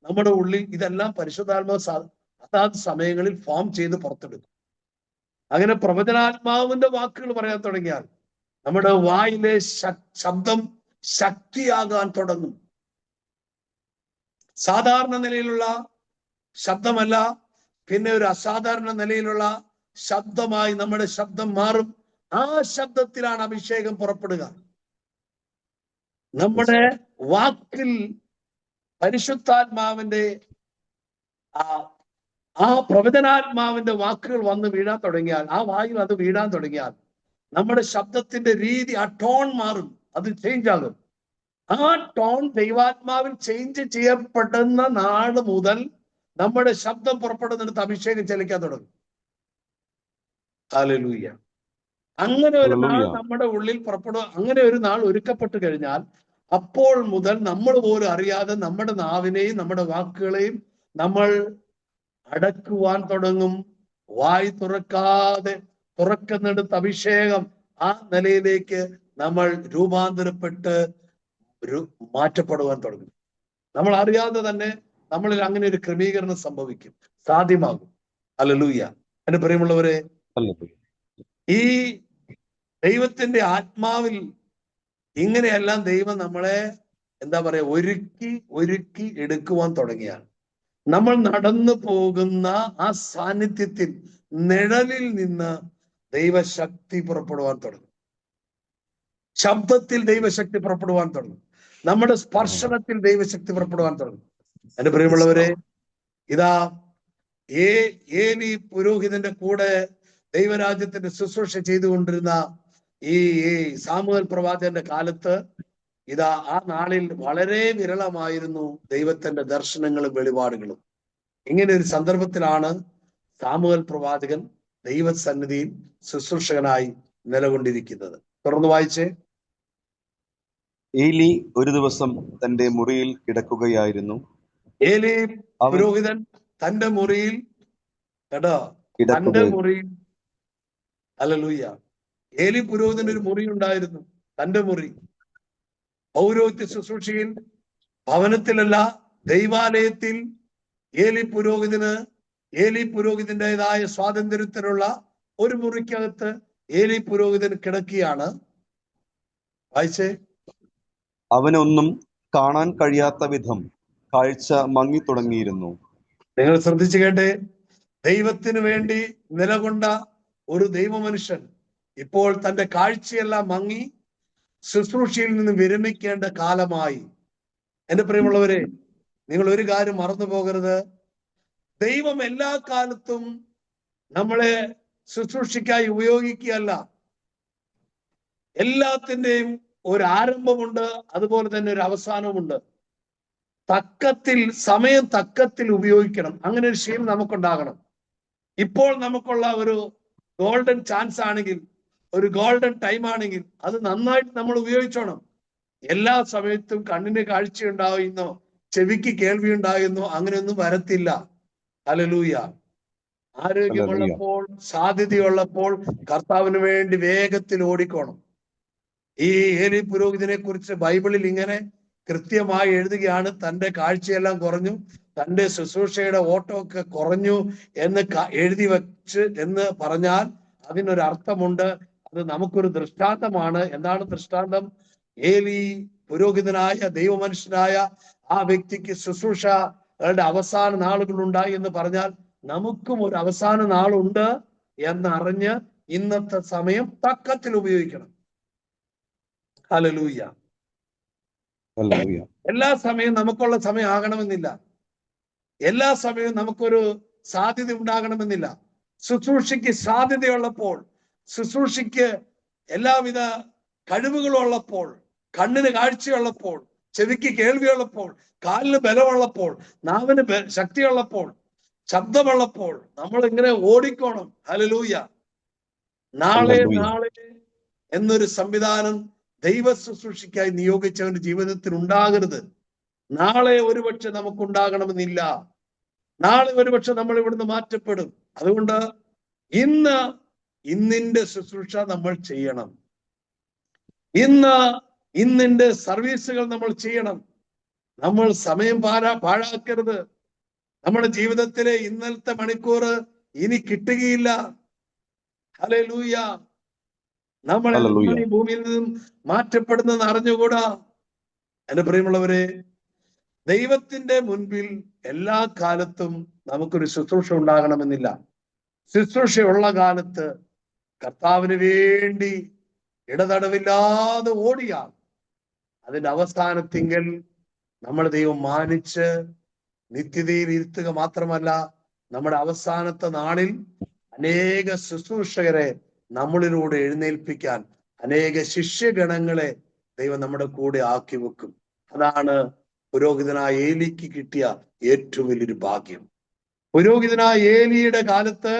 നമ്മുടെ ഉള്ളിൽ. ഇതെല്ലാം പരിശുദ്ധാത്മാവ് അതാത് സമയങ്ങളിൽ ഫോം ചെയ്ത് പുറത്തെടുക്കും. അങ്ങനെ പ്രവചനാത്മാവിന്റെ വാക്കുകൾ പറയാൻ തുടങ്ങിയാൽ നമ്മുടെ വായിലെ ശബ്ദം ശക്തിയാകാൻ തുടങ്ങും. സാധാരണ നിലയിലുള്ള ശബ്ദമല്ല, പിന്നെ ഒരു അസാധാരണ നിലയിലുള്ള ശബ്ദമായി നമ്മുടെ ശബ്ദം മാറും. ആ ശബ്ദത്തിലാണ് അഭിഷേകം പുറപ്പെടുക. നമ്മുടെ വാക്കിൽ പരിശുദ്ധാത്മാവിന്റെ ആ പ്രവചനാത്മാവിന്റെ വാക്കുകൾ വന്ന് വീഴാൻ തുടങ്ങിയാൽ, ആ വായിൽ അത് വീഴാൻ തുടങ്ങിയാൽ നമ്മുടെ ശബ്ദത്തിന്റെ രീതി, ആ ടോൺ മാറും, അത് ചേഞ്ച് ആകും. ആ ടോൺ ദൈവാത്മാവിൽ ചേഞ്ച് ചെയ്യപ്പെടുന്ന നാള് മുതൽ നമ്മുടെ ശബ്ദം പുറപ്പെടുന്നിടത്ത് അഭിഷേകം ചലിക്കാൻ തുടങ്ങും. ഹല്ലേലൂയ. അങ്ങനെ ഒരു നാൾ നമ്മുടെ ഉള്ളിൽ പുറപ്പെടുക. അങ്ങനെ ഒരു നാൾ ഒരുക്കപ്പെട്ടു കഴിഞ്ഞാൽ അപ്പോൾ മുതൽ നമ്മൾ പോലും അറിയാതെ നമ്മുടെ നാവിനെയും നമ്മുടെ വാക്കുകളെയും നമ്മൾ അടക്കുവാൻ തുടങ്ങും. വായി തുറക്കുന്നിടത്ത് അഭിഷേകം ആ നിലയിലേക്ക് നമ്മൾ രൂപാന്തരപ്പെട്ട് മാറ്റപ്പെടുവാൻ തുടങ്ങും. നമ്മൾ അറിയാതെ തന്നെ നമ്മളിൽ അങ്ങനെ ഒരു ക്രമീകരണം സംഭവിക്കും, സാധ്യമാകും. ഹല്ലേലൂയ. എന്റെ പ്രിയമുള്ളവരെ, ഈ ദൈവത്തിന്റെ ആത്മാവിൽ ഇങ്ങനെയെല്ലാം ദൈവം നമ്മളെ ഒരുക്കി എടുക്കുവാൻ തുടങ്ങിയാണ്. നമ്മൾ നടന്നു പോകുന്ന ആ സാന്നിധ്യത്തിൽ, നിഴലിൽ നിന്ന് ദൈവശക്തി പുറപ്പെടുവാൻ തുടങ്ങും. ശബ്ദത്തിൽ ദൈവശക്തി പുറപ്പെടുവാൻ തുടങ്ങും. നമ്മുടെ സ്പർശനത്തിൽ ദൈവശക്തി പുറപ്പെടുവാൻ തുടങ്ങും. എന്റെ പ്രിയമുള്ളവരെ, ഇതാ ഏലി പുരോഹിതന്റെ കൂടെ ദൈവരാജ്യത്തിന്റെ ശുശ്രൂഷ ചെയ്തുകൊണ്ടിരുന്ന ഈ സാമുവേൽ പ്രവാചകന്റെ കാലത്ത് ഇതാ ആ നാളിൽ വളരെ വിരളമായിരുന്നു ദൈവത്തിന്റെ ദർശനങ്ങളും വെളിപാടുകളും. ഇങ്ങനെ ഒരു സന്ദർഭത്തിലാണ് സാമുവേൽ പ്രവാചകൻ ദൈവസന്നിധിയിൽ ശുശ്രൂഷകനായി നിലകൊണ്ടിരിക്കുന്നത്. തുടർന്ന് വായിച്ചേ. ഏലി ഒരു ദിവസം തന്റെ മുറിയിൽ കിടക്കുകയായിരുന്നു. ഏലി പുരോഹിതൻ തന്റെ മുറിയിൽ തന്റെ മുറിയിൽ ഹല്ലേലൂയ. ഏലി പുരോഹിതന് ഒരു മുറി ഉണ്ടായിരുന്നു, തന്റെ മുറി. പൗരോഹിത്യ ശുശ്രൂഷയിൽ ഭവനത്തിലല്ല, ദൈവാലയത്തിൽ ഏലി പുരോഹിതന്റേതായ സ്വാതന്ത്ര്യത്തിലുള്ള ഒരു മുറിക്കകത്ത് ഏലി പുരോഹിതൻ കിടക്കുകയാണ്. വായിച്ചേ. അവനൊന്നും കാണാൻ കഴിയാത്ത വിധം കാഴ്ച മങ്ങി തുടങ്ങിയിരുന്നു. നിങ്ങൾ ശ്രദ്ധിച്ചു കേട്ടെ. ദൈവത്തിന് വേണ്ടി നിലകൊണ്ട ഒരു ദൈവമനുഷ്യൻ ഇപ്പോൾ തന്റെ കാഴ്ചയെല്ലാം മങ്ങി ശുശ്രൂഷയിൽ നിന്ന് വിരമിക്കേണ്ട കാലമായി. എന്റെ പ്രിയമുള്ളവരെ, നിങ്ങൾ ഒരു കാര്യം മറന്നു പോകരുത്. ദൈവം എല്ലാ കാലത്തും നമ്മളെ ശുശ്രൂഷയ്ക്കായി ഉപയോഗിക്കുകയല്ല. എല്ലാത്തിൻ്റെയും ഒരു ആരംഭമുണ്ട്, അതുപോലെ തന്നെ ഒരു അവസാനവുമുണ്ട്. സമയം തക്കത്തിൽ ഉപയോഗിക്കണം. അങ്ങനെ ഒരു ശീലം നമുക്കുണ്ടാകണം. ഇപ്പോൾ നമുക്കുള്ള ഒരു ഗോൾഡൻ ചാൻസ് ആണെങ്കിൽ, ഒരു ഗോൾഡൻ ടൈം ആണെങ്കിൽ അത് നന്നായിട്ട് നമ്മൾ ഉപയോഗിച്ചോണം. എല്ലാ സമയത്തും കണ്ണിന് കാഴ്ചയുണ്ടാകുന്നോ ചെവിക്ക് കേൾവി ഉണ്ടാകുന്നോ അങ്ങനെയൊന്നും വരത്തില്ല. ഹല്ലേലൂയ. ആരോഗ്യമുള്ളപ്പോൾ, സാധ്യതയുള്ളപ്പോൾ കർത്താവിന് വേണ്ടി വേഗത്തിൽ ഓടിക്കോണം. ഈ ഏലി പുരോഹിതനെ കുറിച്ച് ബൈബിളിൽ ഇങ്ങനെ കൃത്യമായി എഴുതുകയാണ്. തന്റെ കാഴ്ചയെല്ലാം കുറഞ്ഞു, തന്റെ ശുശ്രൂഷയുടെ ഓട്ടമൊക്കെ കുറഞ്ഞു എന്ന് എഴുതി വച്ച് എന്ന് പറഞ്ഞാൽ അതിനൊരു അർത്ഥമുണ്ട്. അത് നമുക്കൊരു ദൃഷ്ടാന്തമാണ്. എന്താണ് ദൃഷ്ടാന്തം? ഏലി പുരോഹിതനായ ദൈവമനുഷ്യനായ ആ വ്യക്തിക്ക് ശുശ്രൂഷകളുടെ അവസാന നാളുകൾ ഉണ്ടായി എന്ന് പറഞ്ഞാൽ നമുക്കും ഒരു അവസാന നാളുണ്ട് എന്നറിഞ്ഞ് ഇന്നത്തെ സമയം തക്കത്തിൽ ഉപയോഗിക്കണം. ഹല്ലേലൂയ. ഹല്ലേലൂയ. എല്ലാ സമയവും നമുക്കുള്ള സമയം ആകണമെന്നില്ല. എല്ലാ സമയവും നമുക്കൊരു സാധ്യത ഉണ്ടാകണമെന്നില്ല. ശുശ്രൂഷയ്ക്ക് സാധ്യതയുള്ളപ്പോൾ, ശുശ്രൂഷയ്ക്ക് എല്ലാവിധ കഴിവുകളുള്ളപ്പോൾ, കണ്ണിന് കാഴ്ചയുള്ളപ്പോൾ, ചെവിക്ക് കേൾവിയുള്ളപ്പോൾ, കാലിന് ബലമുള്ളപ്പോൾ, നാവിന് ശക്തിയുള്ളപ്പോൾ, ശബ്ദമുള്ളപ്പോൾ നമ്മൾ ഇങ്ങനെ ഓടിക്കോണം. ഹല്ലേലൂയ. നാളെ ഹല്ലേലൂയ. നാളെ എന്നൊരു സംവിധാനം ദൈവ ശുശ്രൂഷയ്ക്കായി നിയോഗിച്ചവന്റെ ജീവിതത്തിൽ ഉണ്ടാകരുത്. നാളെ ഒരുപക്ഷെ നമുക്കുണ്ടാകണമെന്നില്ല. നാളെ ഒരുപക്ഷെ നമ്മൾ ഇവിടുന്ന് മാറ്റപ്പെടും. അതുകൊണ്ട് ഇന്നിന്റെ ശുശ്രൂഷ നമ്മൾ ചെയ്യണം. ഇന്നിന്റെ സർവീസുകൾ നമ്മൾ ചെയ്യണം. നമ്മൾ സമയം പാഴാക്കരുത്. നമ്മുടെ ജീവിതത്തിലെ ഇന്നലത്തെ മണിക്കൂർ ഇനി കിട്ടുകയില്ല. ഹല്ലേലൂയ. നമ്മൾ ഈ ഭൂമിയിൽ നിന്നും മാറ്റപ്പെടുന്നെന്ന് അറിഞ്ഞുകൂടാ. എന്റെ പ്രിയമുള്ളവരെ, ദൈവത്തിന്റെ മുൻപിൽ എല്ലാ കാലത്തും നമുക്കൊരു ശുശ്രൂഷ ഉണ്ടാകണമെന്നില്ല. ശുശ്രൂഷയുള്ള കാലത്ത് കർത്താവിന് വേണ്ടി ഇടതടവില്ലാതെ ഓടിയാൽ അതിന്റെ അവസാനത്തിങ്കൽ നമ്മൾ ദൈവം മാനിച്ച് നിത്യതയിൽ ഇരുത്തുക മാത്രമല്ല, നമ്മുടെ അവസാനത്തെ നാളിൽ അനേക ശുശ്രൂഷകരെ നമ്മളിലൂടെ എഴുന്നേൽപ്പിക്കാൻ അനേക ശിഷ്യഗണങ്ങളെ ദൈവം നമ്മുടെ കൂടെ ആക്കി വെക്കും. അതാണ് പുരോഹിതനായ ഏലിക്ക് കിട്ടിയ ഏറ്റവും വലിയൊരു ഭാഗ്യം. പുരോഹിതനായ ഏലിയുടെ കാലത്ത്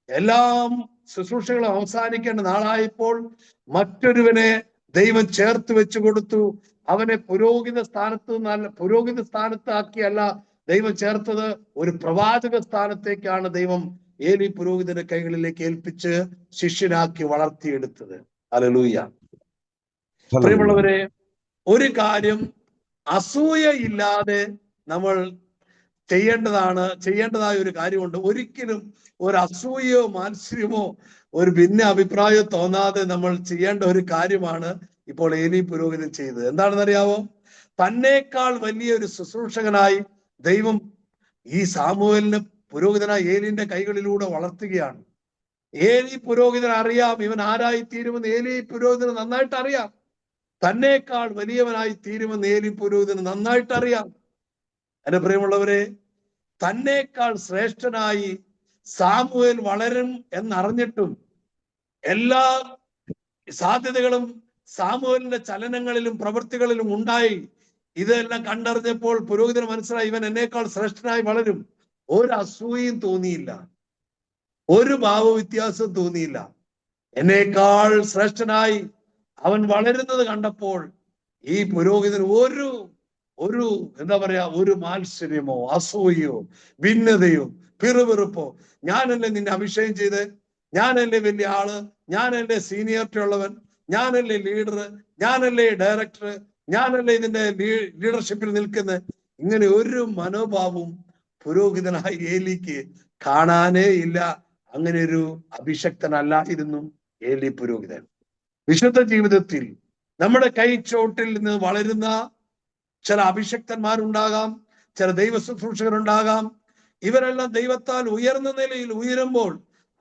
എല്ലാം ശുശ്രൂഷകളും അവസാനിക്കേണ്ട നാളായപ്പോൾ മറ്റൊരുവനെ ദൈവം ചേർത്ത് വെച്ചു കൊടുത്തു. അവനെ പുരോഹിത സ്ഥാനത്താക്കിയല്ല ദൈവം ചേർത്തത്, ഒരു പ്രവാചക സ്ഥാനത്തേക്കാണ് ദൈവം ഏലി പുരോഹിതന്റെ കൈകളിലേക്ക് ഏൽപ്പിച്ച് ശിഷ്യനാക്കി വളർത്തിയെടുത്തത്. ഹല്ലേലൂയ. പ്രിയമുള്ളവരെ, ഒരു അസൂയ ഇല്ലാതെ നമ്മൾ ചെയ്യേണ്ടതായ ഒരു കാര്യമുണ്ട്. ഒരിക്കലും ഒരു അസൂയയോ മാത്സര്യമോ ഒരു ഭിന്ന അഭിപ്രായമോ തോന്നാതെ നമ്മൾ ചെയ്യേണ്ട ഒരു കാര്യമാണ് ഇപ്പോൾ ഏലി പുരോഹിതൻ ചെയ്തത്. എന്താണെന്നറിയാവോ? തന്നേക്കാൾ വലിയൊരു ശുശ്രൂഷകനായി ദൈവം ഈ സാമുവേലിനെ പുരോഹിതനായ ഏലിന്റെ കൈകളിലൂടെ വളർത്തുകയാണ്. ഏലി പുരോഹിതൻ അറിയാം ഇവൻ ആരായി തീരുമെന്ന്. ഏലി പുരോഹിതന് നന്നായിട്ട് അറിയാം. തന്നേക്കാൾ വലിയവനായി തീരുമെന്ന് ഏലി പുരോഹിതന് നന്നായിട്ട് അറിയാം. എന്റെ പ്രിയമുള്ളവരെ, തന്നേക്കാൾ ശ്രേഷ്ഠനായി സാമുവേൽ വളരും എന്നറിഞ്ഞിട്ടും എല്ലാ സാധ്യതകളും സാമുവേലിന്റെ ചലനങ്ങളിലും പ്രവൃത്തികളിലും ഉണ്ടായി. ഇതെല്ലാം കണ്ടറിഞ്ഞപ്പോൾ പുരോഹിതന് മനസ്സിലായി ഇവൻ എന്നേക്കാൾ ശ്രേഷ്ഠനായി വളരും. ഒരു അസൂയയും തോന്നിയില്ല, ഒരു ഭാവവ്യത്യാസവും തോന്നിയില്ല. എന്നേക്കാൾ ശ്രേഷ്ഠനായി അവൻ വളരുന്നത് കണ്ടപ്പോൾ ഈ പുരോഹിതൻ ഒരു എന്താ പറയാ, ഒരു മാത്സര്യമോ അസൂയയോ ഭിന്നതയോ പിറുപിറുപ്പോ, ഞാനല്ലേ നിന്നെ അഭിഷേകം ചെയ്ത്, ഞാനല്ലേ വലിയ ആള്, ഞാനല്ലേ സീനിയറിറ്റി ഉള്ളവൻ, ഞാനല്ലേ ലീഡർ, ഞാനല്ലേ ഡയറക്ടർ, ഞാനല്ലേ ഇതിന്റെ ലീഡർഷിപ്പിൽ നിൽക്കുന്നത്, ഇങ്ങനെ ഒരു മനോഭാവവും പുരോഹിതനായ ഏലിക്ക് കാണാനേ ഇല്ല. അങ്ങനെ ഒരു അഭിഷക്തനല്ലായിരുന്നു ഏലി പുരോഹിതൻ. വിശുദ്ധ ജീവിതത്തിൽ നമ്മുടെ കൈച്ചോട്ടിൽ നിന്ന് വളരുന്ന ചില അഭിഷക്തന്മാരുണ്ടാകാം, ചില ദൈവ ശുശ്രൂഷകരുണ്ടാകാം. ഇവരെല്ലാം ദൈവത്താൽ ഉയർന്ന നിലയിൽ ഉയരുമ്പോൾ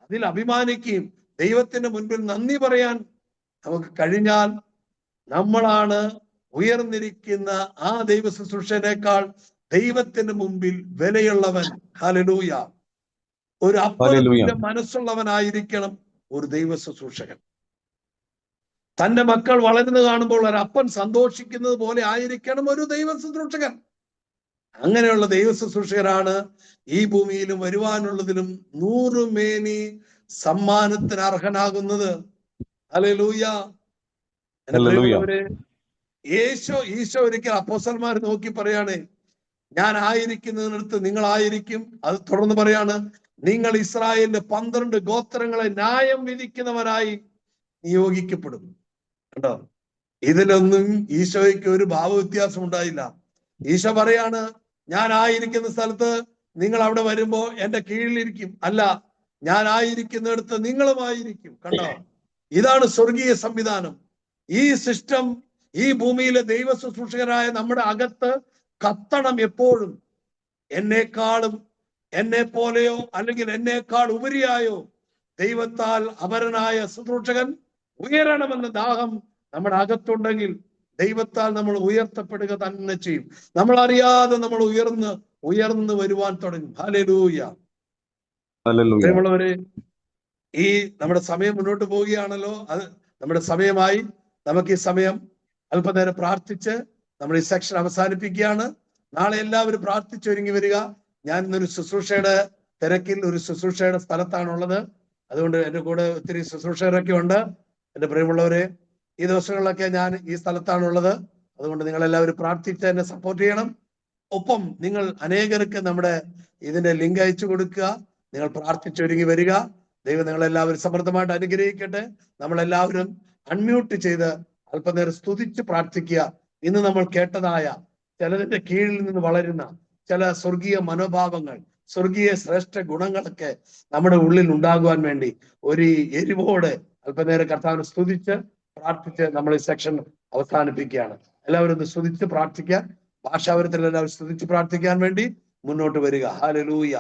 അതിൽ അഭിമാനിക്കുകയും ദൈവത്തിന്റെ മുൻപിൽ നന്ദി പറയാൻ നമുക്ക് കഴിഞ്ഞാൽ നമ്മളാണ് ഉയർന്നിരിക്കുന്ന ആ ദൈവ ശുശ്രൂഷനേക്കാൾ ദൈവത്തിന്റെ മുമ്പിൽ വിലയുള്ളവൻ. ഹല്ലേലൂയ. ഒരു അപ്പന്റെ മനസ്സുള്ളവനായിരിക്കണം ഒരു ദൈവ ശുശ്രൂഷകൻ. തന്റെ മക്കൾ വളരുന്നത് കാണുമ്പോൾ ഒരു അപ്പൻ സന്തോഷിക്കുന്നത് പോലെ ആയിരിക്കണം ഒരു ദൈവ ശുശ്രൂഷകൻ. അങ്ങനെയുള്ള ദൈവ ശുശ്രൂഷകരാണ് ഈ ഭൂമിയിലും വരുവാനുള്ളതിലും 100 മേനി സമ്മാനത്തിന് അർഹനാകുന്നത്. ഹല്ലേലൂയ. ഈശോ ഒരിക്കൽ അപ്പോസ്തലന്മാർ നോക്കി പറയാണ്, ഞാൻ ആയിരിക്കുന്നതിനടുത്ത് നിങ്ങളായിരിക്കും. അത് തുടർന്ന് പറയാണ്, നിങ്ങൾ ഇസ്രായേലിന്റെ 12 ഗോത്രങ്ങളെ ന്യായം വിധിക്കുന്നവരായി നിയോഗിക്കപ്പെടും. കേട്ടോ, ഇതിലൊന്നും ഈശോയ്ക്ക് ഒരു ഭാവവ്യത്യാസം ഉണ്ടായില്ല. ഈശോ പറയാണ്, ഞാൻ ആയിരിക്കുന്ന സ്ഥലത്ത് നിങ്ങൾ അവിടെ വരുമ്പോ എന്റെ കീഴിലിരിക്കും, അല്ല ഞാൻ ആയിരിക്കുന്നിടത്ത് നിങ്ങളുമായിരിക്കും. കണ്ടോ, ഇതാണ് സ്വർഗീയ സംവിധാനം. ഈ സിസ്റ്റം ഈ ഭൂമിയിലെ ദൈവ ശുശ്രൂഷകരായ നമ്മുടെ അകത്ത് കത്തണം എപ്പോഴും. എന്നെക്കാളും, എന്നെ പോലെയോ അല്ലെങ്കിൽ എന്നേക്കാൾ ഉപരിയായോ ദൈവത്താൽ അപരനായ ശുശ്രൂഷകൻ ഉയരണമെന്ന ദാഹം നമ്മുടെ അകത്തുണ്ടെങ്കിൽ ദൈവത്താൽ നമ്മൾ ഉയർത്തപ്പെടുക തന്നെ ചെയ്യും. നമ്മൾ അറിയാതെ നമ്മൾ ഉയർന്ന് വരുവാൻ തുടങ്ങും. ഹല്ലേലൂയ. പ്രിയമുള്ളവരെ, ഈ നമ്മുടെ സമയം മുന്നോട്ട് പോവുകയാണല്ലോ. അത് നമ്മുടെ സമയമായി. നമുക്ക് ഈ സമയം അല്പനേരം പ്രാർത്ഥിച്ച് നമ്മൾ ഈ സെക്ഷൻ അവസാനിപ്പിക്കുകയാണ്. നാളെ എല്ലാവരും പ്രാർത്ഥിച്ചൊരുങ്ങി വരിക. ഞാൻ ഇന്നൊരു ശുശ്രൂഷയുടെ തിരക്കിൽ ഒരു ശുശ്രൂഷയുടെ സ്ഥലത്താണുള്ളത്. അതുകൊണ്ട് എൻ്റെ കൂടെ ഒത്തിരി ശുശ്രൂഷകരൊക്കെ ഉണ്ട്. എൻ്റെ പ്രിയമുള്ളവരെ, ഈ ദിവസങ്ങളിലൊക്കെ ഞാൻ ഈ സ്ഥലത്താണുള്ളത്. അതുകൊണ്ട് നിങ്ങൾ എല്ലാവരും പ്രാർത്ഥിച്ച് എന്നെ സപ്പോർട്ട് ചെയ്യണം. ഒപ്പം നിങ്ങൾ അനേകർക്ക് നമ്മുടെ ഇതിന്റെ ലിങ്ക് അയച്ചു കൊടുക്കുക. നിങ്ങൾ പ്രാർത്ഥിച്ചൊരുങ്ങി വരിക. ദൈവം നിങ്ങളെല്ലാവരും സമൃദ്ധമായിട്ട് അനുഗ്രഹിക്കട്ടെ. നമ്മളെല്ലാവരും അൺമ്യൂട്ട് ചെയ്ത് അല്പനേരം സ്തുതിച്ച് പ്രാർത്ഥിക്കുക. ഇന്ന് നമ്മൾ കേട്ടതായ ചിലതിന്റെ കീഴിൽ നിന്ന് വളരുന്ന ചില സ്വർഗീയ മനോഭാവങ്ങൾ, സ്വർഗീയ ശ്രേഷ്ഠ ഗുണങ്ങളൊക്കെ നമ്മുടെ ഉള്ളിൽ ഉണ്ടാകുവാൻ വേണ്ടി ഒരു എരിവോടെ അല്പനേരം കർത്താവിനെ സ്തുതിച്ച് പ്രാർത്ഥിച്ച് നമ്മൾ ഈ സെക്ഷൻ അവസാനിപ്പിക്കുകയാണ്. എല്ലാവരും ഒന്ന് സ്തുതിച്ച് പ്രാർത്ഥിക്കാൻ, ഭാഷാവരത്തിൽ എല്ലാവരും സ്തുതിച്ച് പ്രാർത്ഥിക്കാൻ വേണ്ടി മുന്നോട്ട് വരിക. Hallelujah.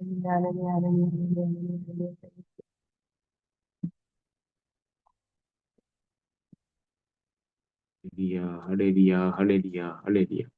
Hallelujah, hallelujah, hallelujah, hallelujah.